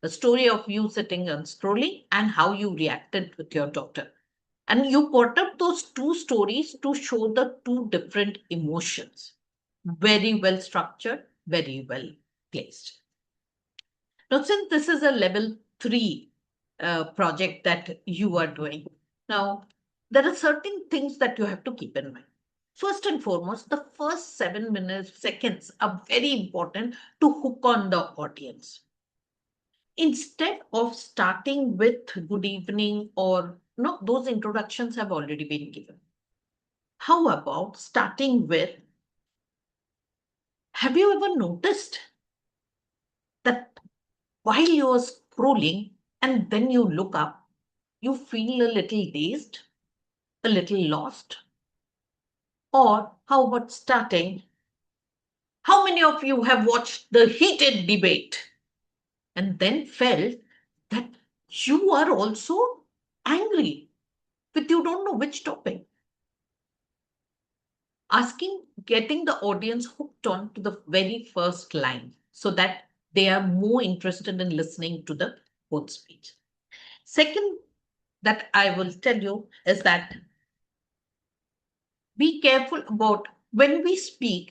[SPEAKER 2] The story of you sitting and scrolling and how you reacted with your daughter. And you brought up those two stories to show the two different emotions. Very well structured, very well placed. Now, since this is a level 3 project that you are doing, now there are certain things that you have to keep in mind. First and foremost, the first 7 minutes, seconds are very important to hook on the audience. Instead of starting with good evening or no, those introductions have already been given. How about starting with, have you ever noticed that while you're scrolling and then you look up, you feel a little dazed, a little lost? Or how about starting, how many of you have watched the heated debate and then felt that you are also angry, but you don't know which topic? Asking, getting the audience hooked on to the very first line so that they are more interested in listening to the whole speech. Second, that I will tell you is that be careful about when we speak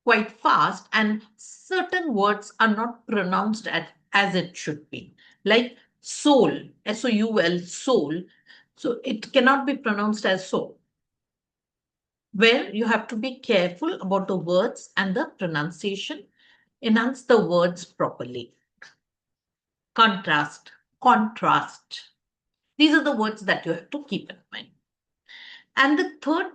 [SPEAKER 2] quite fast and certain words are not pronounced as it should be. Like soul, S-O-U-L, soul. So it cannot be pronounced as soul. Where you have to be careful about the words and the pronunciation, enhance the words properly. Contrast, contrast. These are the words that you have to keep in mind. And the third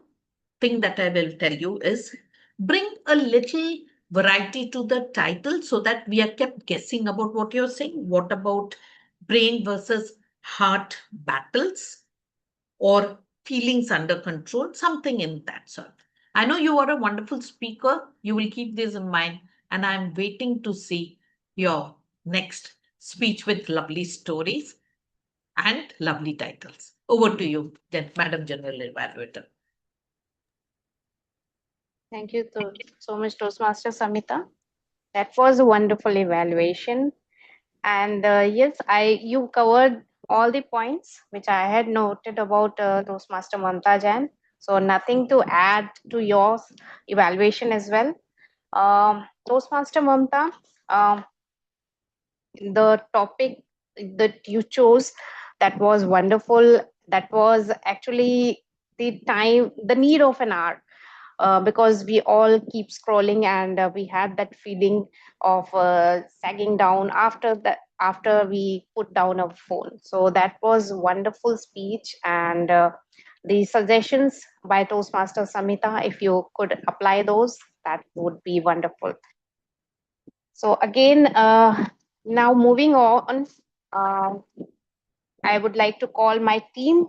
[SPEAKER 2] thing that I will tell you is bring a little variety to the title so that we are kept guessing about what you're saying. What about brain versus heart battles or feelings under control? Something in that sort. I know you are a wonderful speaker. You will keep this in mind. And I'm waiting to see your next speech with lovely stories and lovely titles. Over to you, Madam General Evaluator.
[SPEAKER 5] Thank you so much, Toastmaster Samita. That was a wonderful evaluation. And yes, you covered all the points which I had noted about Toastmaster Mamta Jain. So nothing to add to your evaluation as well. Toastmaster Mamta, the topic that you chose, that was wonderful. That was actually the need of an hour. Because we all keep scrolling and we had that feeling of sagging down after we put down our phone. So that was wonderful speech, and the suggestions by Toastmaster Samita, if you could apply those, that would be wonderful. So again, now moving on, I would like to call my team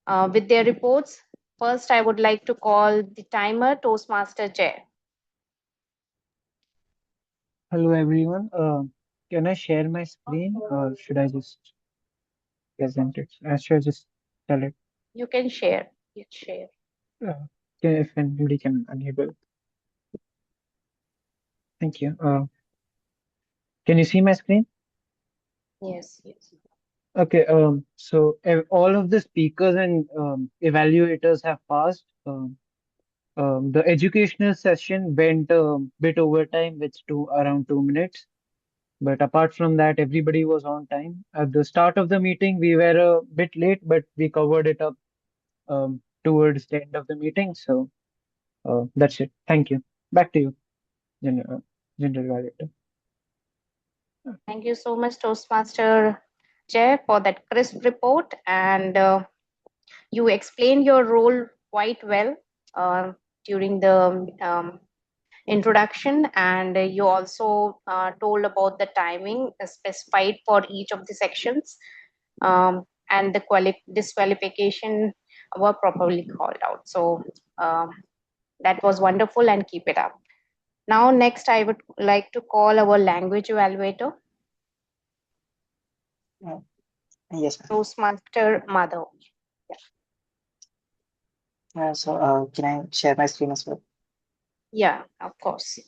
[SPEAKER 5] with their reports. First, I would like to call the timer, Toastmaster Jay.
[SPEAKER 16] Hello everyone. Can I share my screen or should I just present it? Should I just tell it?
[SPEAKER 5] You can share. You share.
[SPEAKER 16] If anybody can enable. Thank you. Can you see my screen?
[SPEAKER 5] Yes, yes.
[SPEAKER 16] Okay. So all of the speakers and evaluators have passed. The educational session went a bit over time, which to around 2 minutes. But apart from that, everybody was on time. At the start of the meeting, we were a bit late, but we covered it up towards the end of the meeting. So that's it. Thank you. Back to you, General Evaluator.
[SPEAKER 5] Thank you so much, Toastmaster Jay, for that crisp report. And you explained your role quite well during the introduction, and you also told about the timing specified for each of the sections, and the disqualification were properly called out. So that was wonderful, and keep it up. Now, next, I would like to call our language evaluator.
[SPEAKER 18] Yes.
[SPEAKER 5] Toastmaster Madhav.
[SPEAKER 18] So can I share my screen as well?
[SPEAKER 5] Yeah, of course.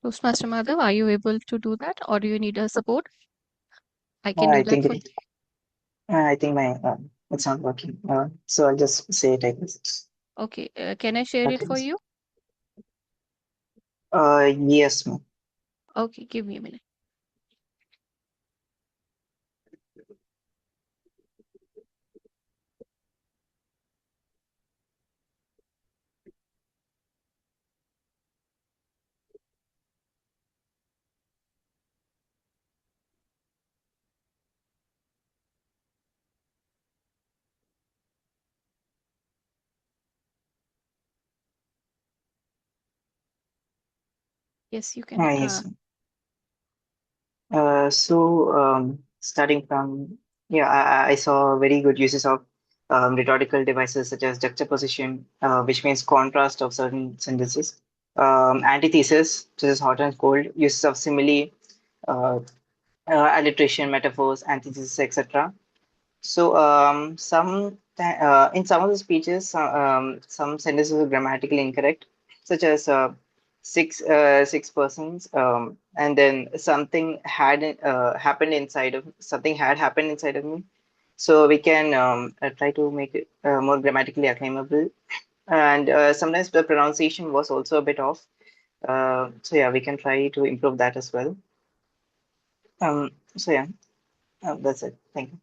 [SPEAKER 10] Toastmaster Madhav, are you able to do that or do you need a support? I can
[SPEAKER 18] I
[SPEAKER 10] do that
[SPEAKER 18] think
[SPEAKER 10] for you.
[SPEAKER 18] I think my it's not working. So I'll just say it like this.
[SPEAKER 10] Okay, can I share it
[SPEAKER 18] Okay.
[SPEAKER 10] for you?
[SPEAKER 18] Yes, ma'am.
[SPEAKER 10] Okay, give me a minute. Yes, you can.
[SPEAKER 18] Yes. Starting from, yeah, I saw very good uses of rhetorical devices such as juxtaposition, which means contrast of certain sentences, antithesis, which is hot and cold, uses of simile, uh, alliteration, metaphors, antithesis, etc. So in some of the speeches, some sentences are grammatically incorrect, such as six persons, and then something had happened inside of something had happened inside of me. So we can try to make it more grammatically acclaimable, and sometimes the pronunciation was also a bit off. So yeah, we can try to improve that as well. So yeah, that's it. Thank you.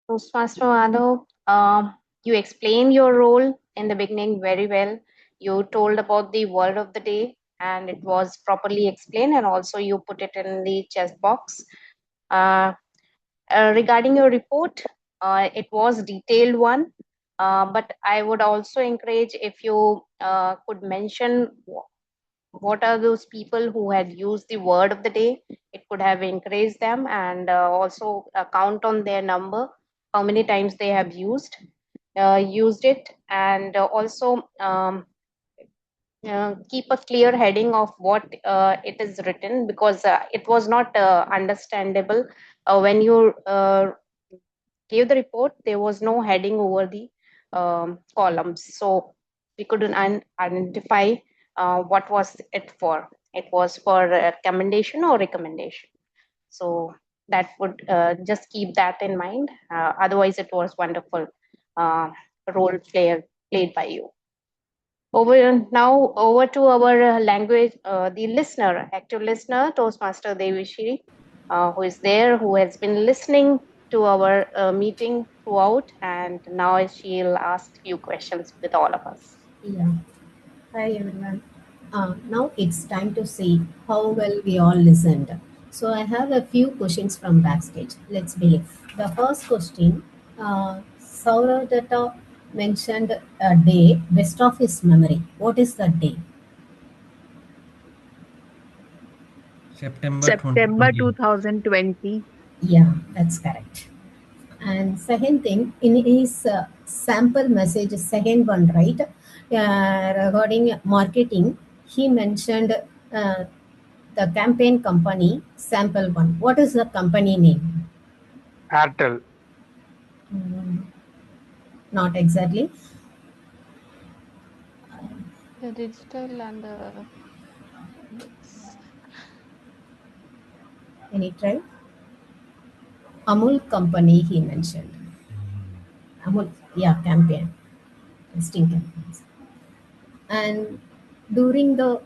[SPEAKER 5] Toastmaster Madhav, you explained your role in the beginning very well. You told about the word of the day, and it was properly explained, and also you put it in the chess box. Uh, Regarding your report, it was detailed one, but I would also encourage if you could mention what are those people who had used the word of the day. It could have encouraged them, and also count on their number, how many times they have used it, and also keep a clear heading of what it is written, because it was not understandable when you gave the report. There was no heading over the columns, so we couldn't identify what was it for. It was for commendation or recommendation. So that would just keep that in mind. Otherwise, it was wonderful role played by you. Over to our language, the listener, active listener, Toastmaster Devishree, who is there, who has been listening to our meeting throughout, and now she'll ask few questions with all of us.
[SPEAKER 17] Yeah. Hi everyone. Now it's time to see how well we all listened. So I have a few questions from backstage. Let's begin. The first question, Sourav Dutta mentioned a day best of his memory. What is the day?
[SPEAKER 12] September
[SPEAKER 13] September
[SPEAKER 12] 2020.
[SPEAKER 13] 2020.
[SPEAKER 17] Yeah, that's correct. And second thing, in his sample message, second one, right, regarding marketing, he mentioned the campaign company, sample one. What is the company name?
[SPEAKER 16] Airtel.
[SPEAKER 17] Mm, not exactly.
[SPEAKER 10] The digital and the mix.
[SPEAKER 17] Any try? Amul company he mentioned. Amul, yeah, campaign, testing campaigns. And during the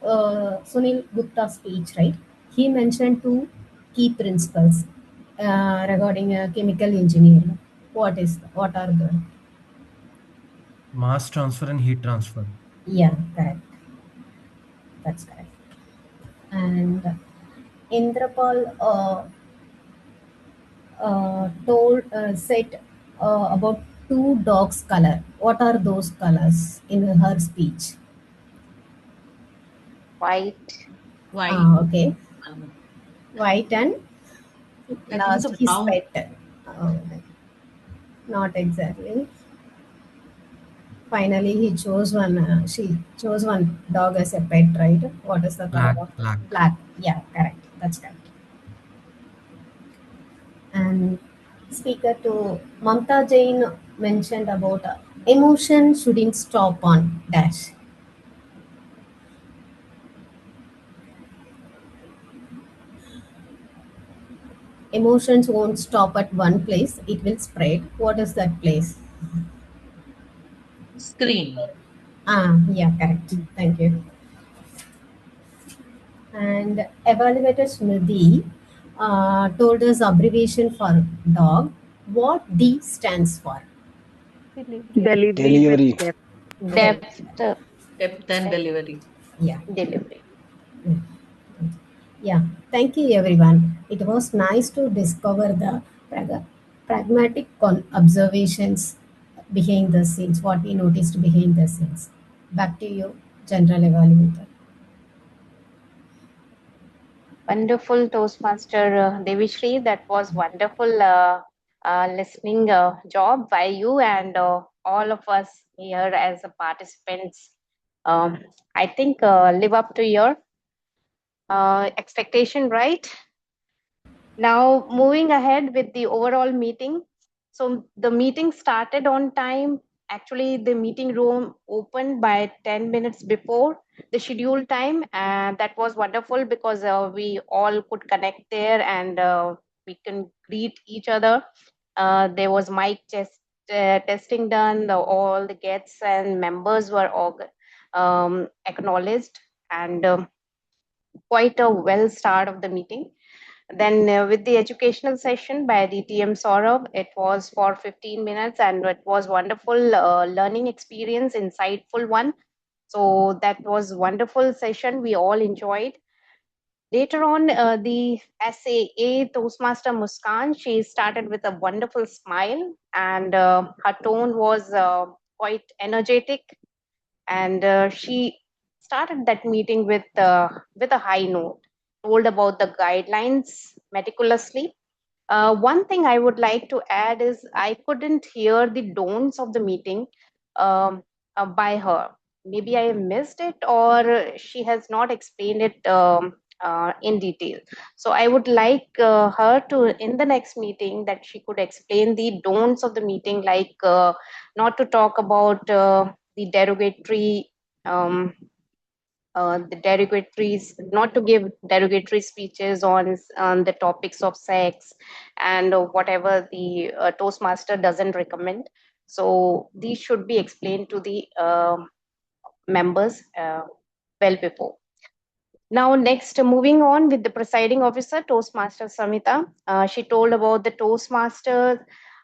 [SPEAKER 17] Sunil Gupta speech, right, he mentioned two key principles regarding chemical engineering. What are the?
[SPEAKER 12] Mass transfer and heat transfer.
[SPEAKER 17] Yeah, correct. That's correct. And Inderpal said about two dogs' color. What are those colors in her speech?
[SPEAKER 5] White.
[SPEAKER 2] White.
[SPEAKER 17] Okay. White and
[SPEAKER 2] I think
[SPEAKER 17] last
[SPEAKER 2] so
[SPEAKER 17] his
[SPEAKER 2] brown.
[SPEAKER 17] pet. Not exactly. Finally, he chose one. She chose one dog as a pet, right? What is the color
[SPEAKER 12] Black,
[SPEAKER 17] of
[SPEAKER 12] black.
[SPEAKER 17] black? Yeah, correct. That's correct. And speaker to Mamta Jain mentioned about emotion shouldn't stop on dash. Emotions won't stop at one place, it will spread. What is that place?
[SPEAKER 2] Screen.
[SPEAKER 17] Yeah, correct. Thank you. And Evaluator Smruti told us abbreviation for dog. What D stands for?
[SPEAKER 10] Delivery.
[SPEAKER 13] Delivery with
[SPEAKER 4] Delivery.
[SPEAKER 13] depth.
[SPEAKER 5] Depth.
[SPEAKER 2] Depth and delivery.
[SPEAKER 17] Yeah.
[SPEAKER 5] Delivery.
[SPEAKER 17] Yeah, thank you everyone. It was nice to discover the pragmatic observations behind the scenes, what we noticed behind the scenes. Back to you, General Evaluator.
[SPEAKER 5] Wonderful Toastmaster Devishree. That was wonderful listening job by you and all of us here as participants. Um, I think live up to your expectation, right? Now, moving ahead with the overall meeting. So, the meeting started on time. Actually, the meeting room opened by 10 minutes before the scheduled time. And that was wonderful because we all could connect there and we can greet each other. There was mic testing done. All the guests and members were all acknowledged and quite a well start of the meeting. Then with the educational session by the TM Saurabh, it was for 15 minutes and it was wonderful learning experience, insightful one. So that was wonderful session. We all enjoyed. Later on, the SAA Toastmaster Muskan, she started with a wonderful smile and her tone was quite energetic and she started that meeting with a high note, told about the guidelines meticulously. One thing I would like to add is I couldn't hear the don'ts of the meeting by her. Maybe I missed it or she has not explained it in detail. So I would like her to, in the next meeting, that she could explain the don'ts of the meeting, like not to talk about the derogatory the derogatories, not to give derogatory speeches on the topics of sex and whatever the Toastmaster doesn't recommend. So these should be explained to the members well before. Now, next, moving on with the presiding officer, Toastmaster Samita. She told about the Toastmasters,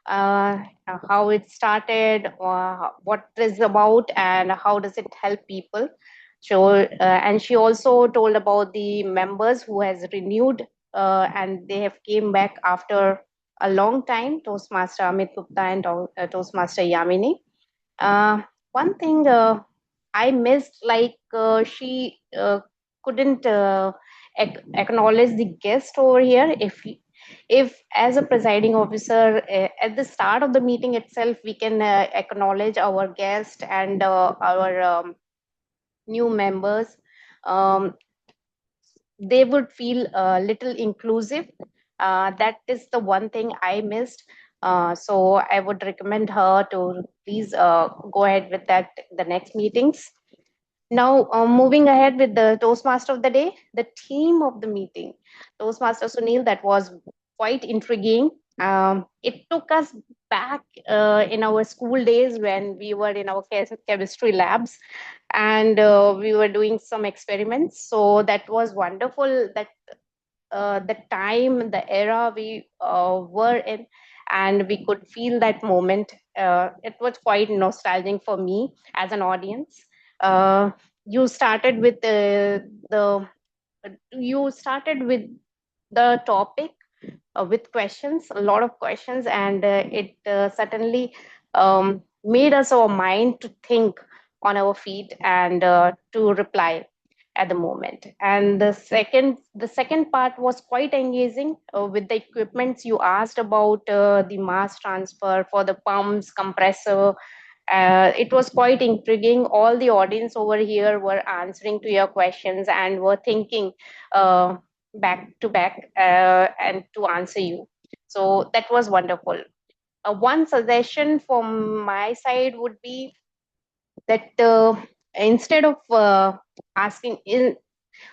[SPEAKER 5] how it started, what it is about, and how does it help people. And she also told about the members who has renewed and they have came back after a long time, Toastmaster Amit Gupta and Toastmaster Yamini. One thing I missed, like she couldn't acknowledge the guest over here. If as a presiding officer at the start of the meeting itself, we can acknowledge our guest and our new members, um, they would feel a little inclusive. That is the one thing I missed. So I would recommend her to please go ahead with that the next meetings. Now, moving ahead with the Toastmaster of the day, the theme of the meeting, Toastmaster Sunil, that was quite intriguing. It took us back in our school days when we were in our chemistry labs and we were doing some experiments. So that was wonderful that the time, the era we were in, and we could feel that moment. It was quite nostalgic for me as an audience. You started with you started with the topic with questions, a lot of questions, and it certainly made us our mind to think on our feet and to reply at the moment. And the second part was quite engaging with the equipments you asked about, the mass transfer for the pumps, compressor. It was quite intriguing. All the audience over here were answering to your questions and were thinking back to back and to answer you. So that was wonderful. One suggestion from my side would be that instead of asking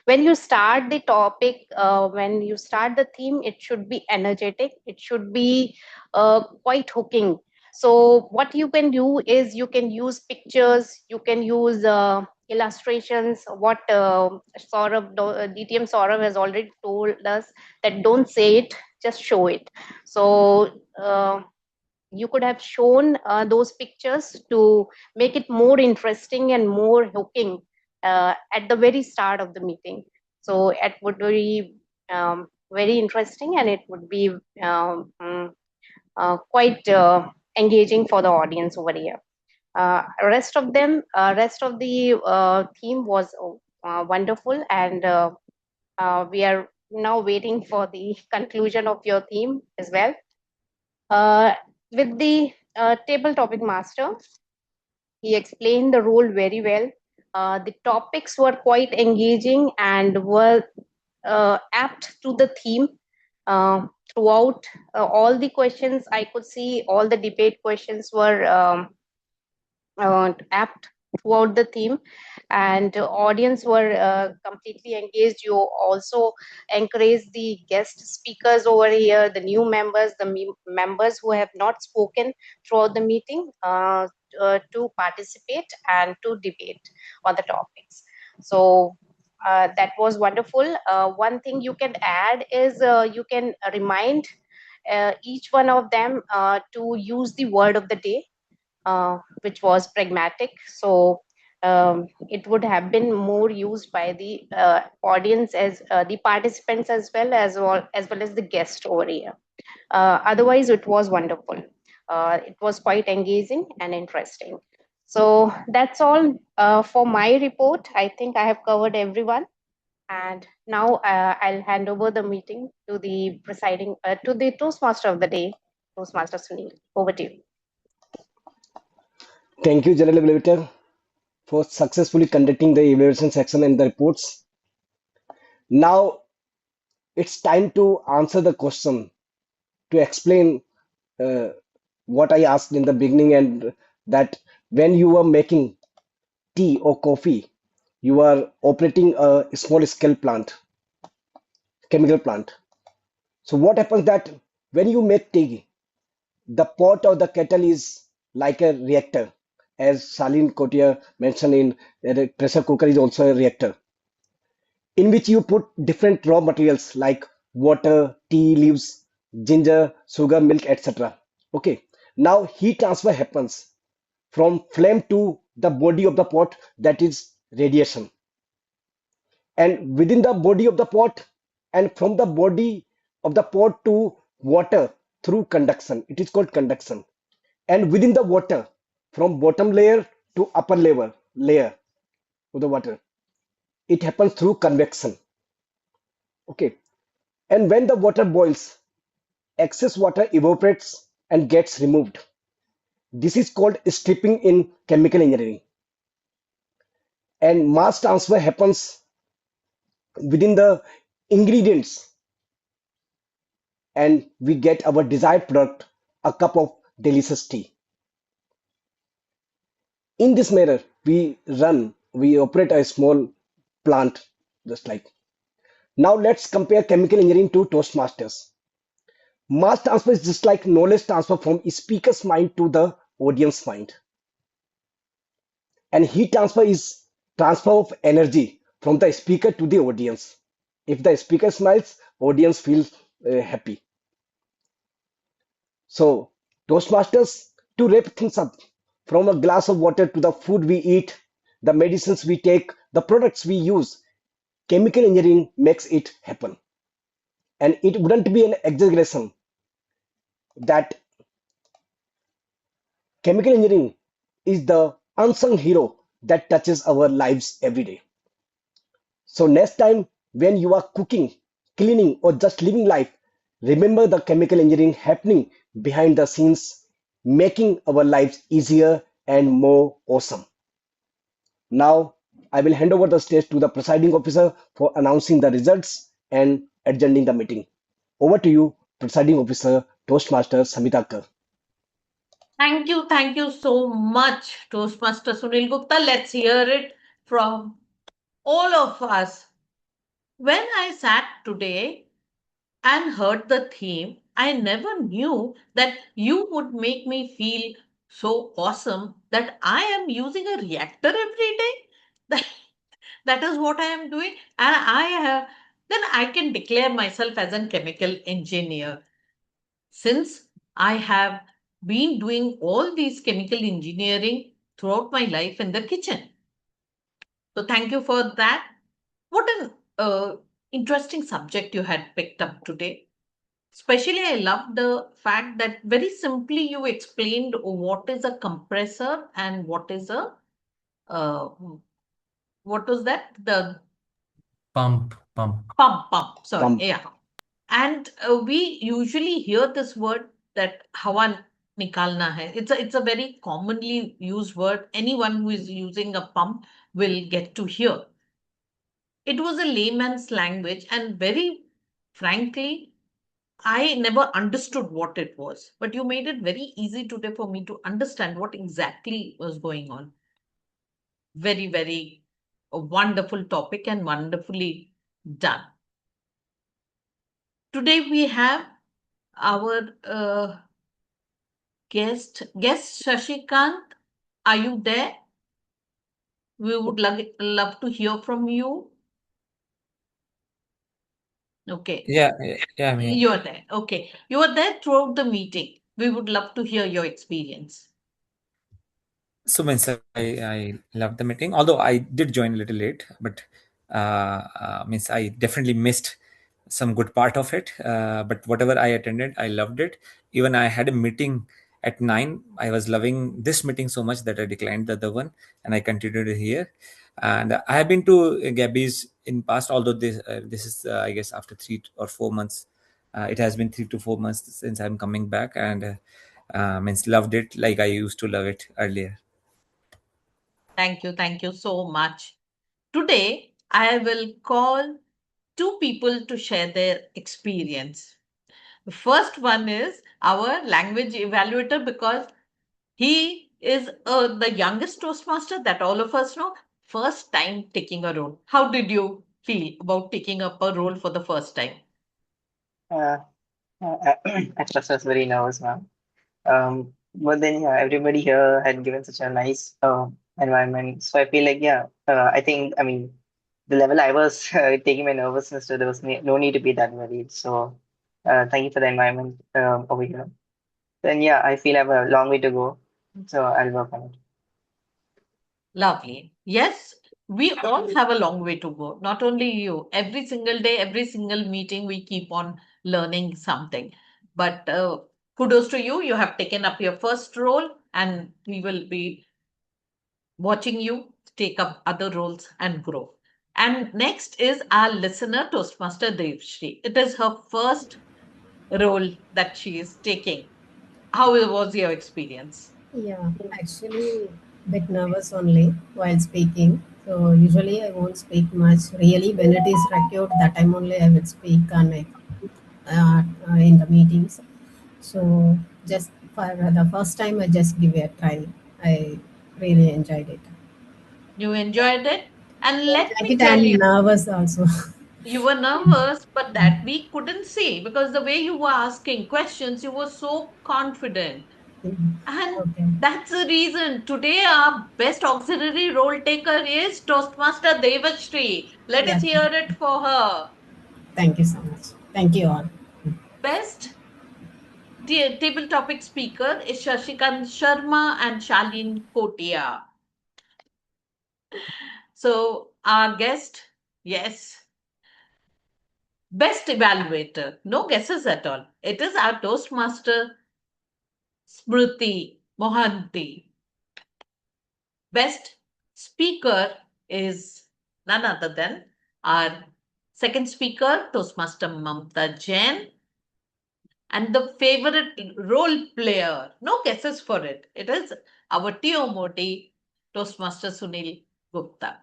[SPEAKER 5] when you start the topic, when you start the theme, it should be energetic, it should be quite hooking. So what you can do is you can use pictures, you can use illustrations. What DTM Saurav has already told us, that don't say it, just show it. So you could have shown those pictures to make it more interesting and more hooking at the very start of the meeting. So it would be very interesting, and it would be quite engaging for the audience over here. Rest of the theme was wonderful, and we are now waiting for the conclusion of your theme as well. With the table topic master, he explained the role very well. The topics were quite engaging and were apt to the theme. Throughout all the questions, I could see all the debate questions were apt throughout the theme, and audience were completely engaged. You also encourage the guest speakers over here, the new members, the members who have not spoken throughout the meeting, to participate and to debate on the topics. So that was wonderful. One thing you can add is you can remind each one of them to use the word of the day, which was pragmatic. So it would have been more used by the audience, as the participants, as well as the guest over here. Otherwise, it was wonderful. It was quite engaging and interesting. So that's all for my report. I think I have covered everyone. And now I'll hand over the meeting to the to the Toastmaster of the day, Toastmaster Sunil. Over to you.
[SPEAKER 4] Thank you, General Evaluator, for successfully conducting the evaluation section and the reports. Now it's time to answer the question, to explain uh, what I asked in the beginning, and that when you are making tea or coffee, you are operating a small scale plant, chemical plant. So what happens that when you make tea, the pot or the kettle is like a reactor, as Salin Kotia mentioned in pressure cooker is also a reactor, in which you put different raw materials like water, tea leaves, ginger, sugar, milk, etc. Okay. Now heat transfer happens from flame to the body of the pot, that is radiation. and within the body of the pot, and from the body of the pot to water through conduction. It is called conduction. And within the water, from bottom layer to upper layer of the water, it happens through convection. Okay. And when the water boils, excess water evaporates and gets removed. This is called stripping in chemical engineering. And mass transfer happens within the ingredients, and we get our desired product, a cup of delicious tea. In this manner, we operate a small plant just like. Now let's compare chemical engineering to Toastmasters. Mass transfer is just like knowledge transfer from speaker's mind to the audience mind. And heat transfer is transfer of energy from the speaker to the audience. If the speaker smiles, audience feels happy. So Toastmasters, to wrap things up, from a glass of water to the food we eat, the medicines we take, the products we use, chemical engineering makes it happen. And it wouldn't be an exaggeration that chemical engineering is the unsung hero that touches our lives every day. So next time when you are cooking, cleaning, or just living life, remember the chemical engineering happening behind the scenes, making our lives easier and more awesome. Now I will hand over the stage to the presiding officer for announcing the results and adjourning the meeting. Over to you, presiding officer, Toastmaster Samita Kar.
[SPEAKER 2] Thank you so much, Toastmaster Sunil Gupta. Let's hear it from all of us. When I sat today and heard the theme, I never knew that you would make me feel so awesome that I am using a reactor every day. That, that is what I am doing. And then I can declare myself as a chemical engineer. Since I have been doing all these chemical engineering throughout my life in the kitchen. So thank you for that. What an interesting subject you had picked up today. Especially, I love the fact that very simply you explained what is a compressor and what is a uh, what was that? The
[SPEAKER 12] Pump.
[SPEAKER 2] pump. Sorry,
[SPEAKER 4] Pump.
[SPEAKER 2] yeah. And we usually hear this word that hawa nikalna hai. It's a very commonly used word. Anyone who is using a pump will get to hear. It was a layman's language, and very frankly, I never understood what it was. But you made it very easy today for me to understand what exactly was going on. Very a wonderful topic and wonderfully done. Today we have our guest Shashikant. Are you there? We would love to hear from you. Okay.
[SPEAKER 21] Yeah, I'm here.
[SPEAKER 2] You're there. Okay. You are there throughout the meeting. We would love to hear your experience.
[SPEAKER 21] So means I loved the meeting, although I did join a little late, but means I definitely missed some good part of it. But whatever I attended, I loved it. Even I had a meeting at 9. I was loving this meeting so much that I declined the other one, and I continued here. And I have been to Gabby's in past, although this is I guess after 3 or 4 months. It has been 3 to 4 months since I'm coming back, and means loved it like I used to love it earlier.
[SPEAKER 2] Thank you so much. Today, I will call 2 people to share their experience. The first one is our language evaluator because he is the youngest Toastmaster that all of us know. First time taking a role. How did you feel about taking up a role for the first time?
[SPEAKER 18] At first, I was very nervous, ma'am. But then, yeah, everybody here had given such a nice environment. So I feel like, yeah, I think, I mean, the level I was taking my nervousness to, there was no need to be that worried. So thank you for the environment over here. Then, yeah, I feel I have a long way to go. So I'll work on it.
[SPEAKER 2] Lovely. Yes, we all have a long way to go. Not only you, every single day, every single meeting, we keep on learning something. But kudos to you. You have taken up your first role, and we will be watching you take up other roles and grow. And next is our listener, Toastmaster Devishree. It is her first role that she is taking. How was your experience?
[SPEAKER 17] Yeah, actually, bit nervous only while speaking. So usually I won't speak much. Really, when it is required, that time only I will speak on in the meetings. So just for the first time, I just give it a try. I really enjoyed it.
[SPEAKER 2] You enjoyed it? And let
[SPEAKER 17] Enjoyed
[SPEAKER 2] me
[SPEAKER 17] it
[SPEAKER 2] tell
[SPEAKER 17] and
[SPEAKER 2] you,
[SPEAKER 17] nervous also.
[SPEAKER 2] you were nervous, but that we couldn't see because the way you were asking questions, you were so confident. And
[SPEAKER 17] Okay.
[SPEAKER 2] that's the reason today our best auxiliary role taker is Toastmaster Devishree. Let us
[SPEAKER 17] Yeah.
[SPEAKER 2] hear it for her.
[SPEAKER 17] Thank you so much. Thank you all.
[SPEAKER 2] Best table topic speaker is Shashikant Sharma and Shalin Kotia. So our guest, yes, best evaluator. No guesses at all. It is our Toastmaster Smruti Mohanty. Best speaker is none other than our second speaker, Toastmaster Mamta Jain. And the favorite role player, no guesses for it. It is our TMOD, Toastmaster Sunil Gupta.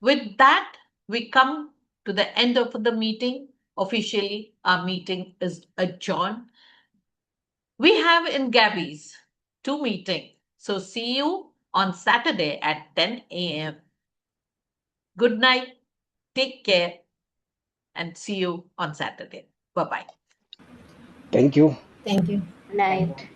[SPEAKER 2] With that, we come to the end of the meeting. Officially, our meeting is adjourned. We have in Gabby's 2 meetings. So see you on Saturday at 10 a.m. Good night. Take care and see you on Saturday. Bye-bye.
[SPEAKER 4] Thank you.
[SPEAKER 17] Thank you.
[SPEAKER 5] Night.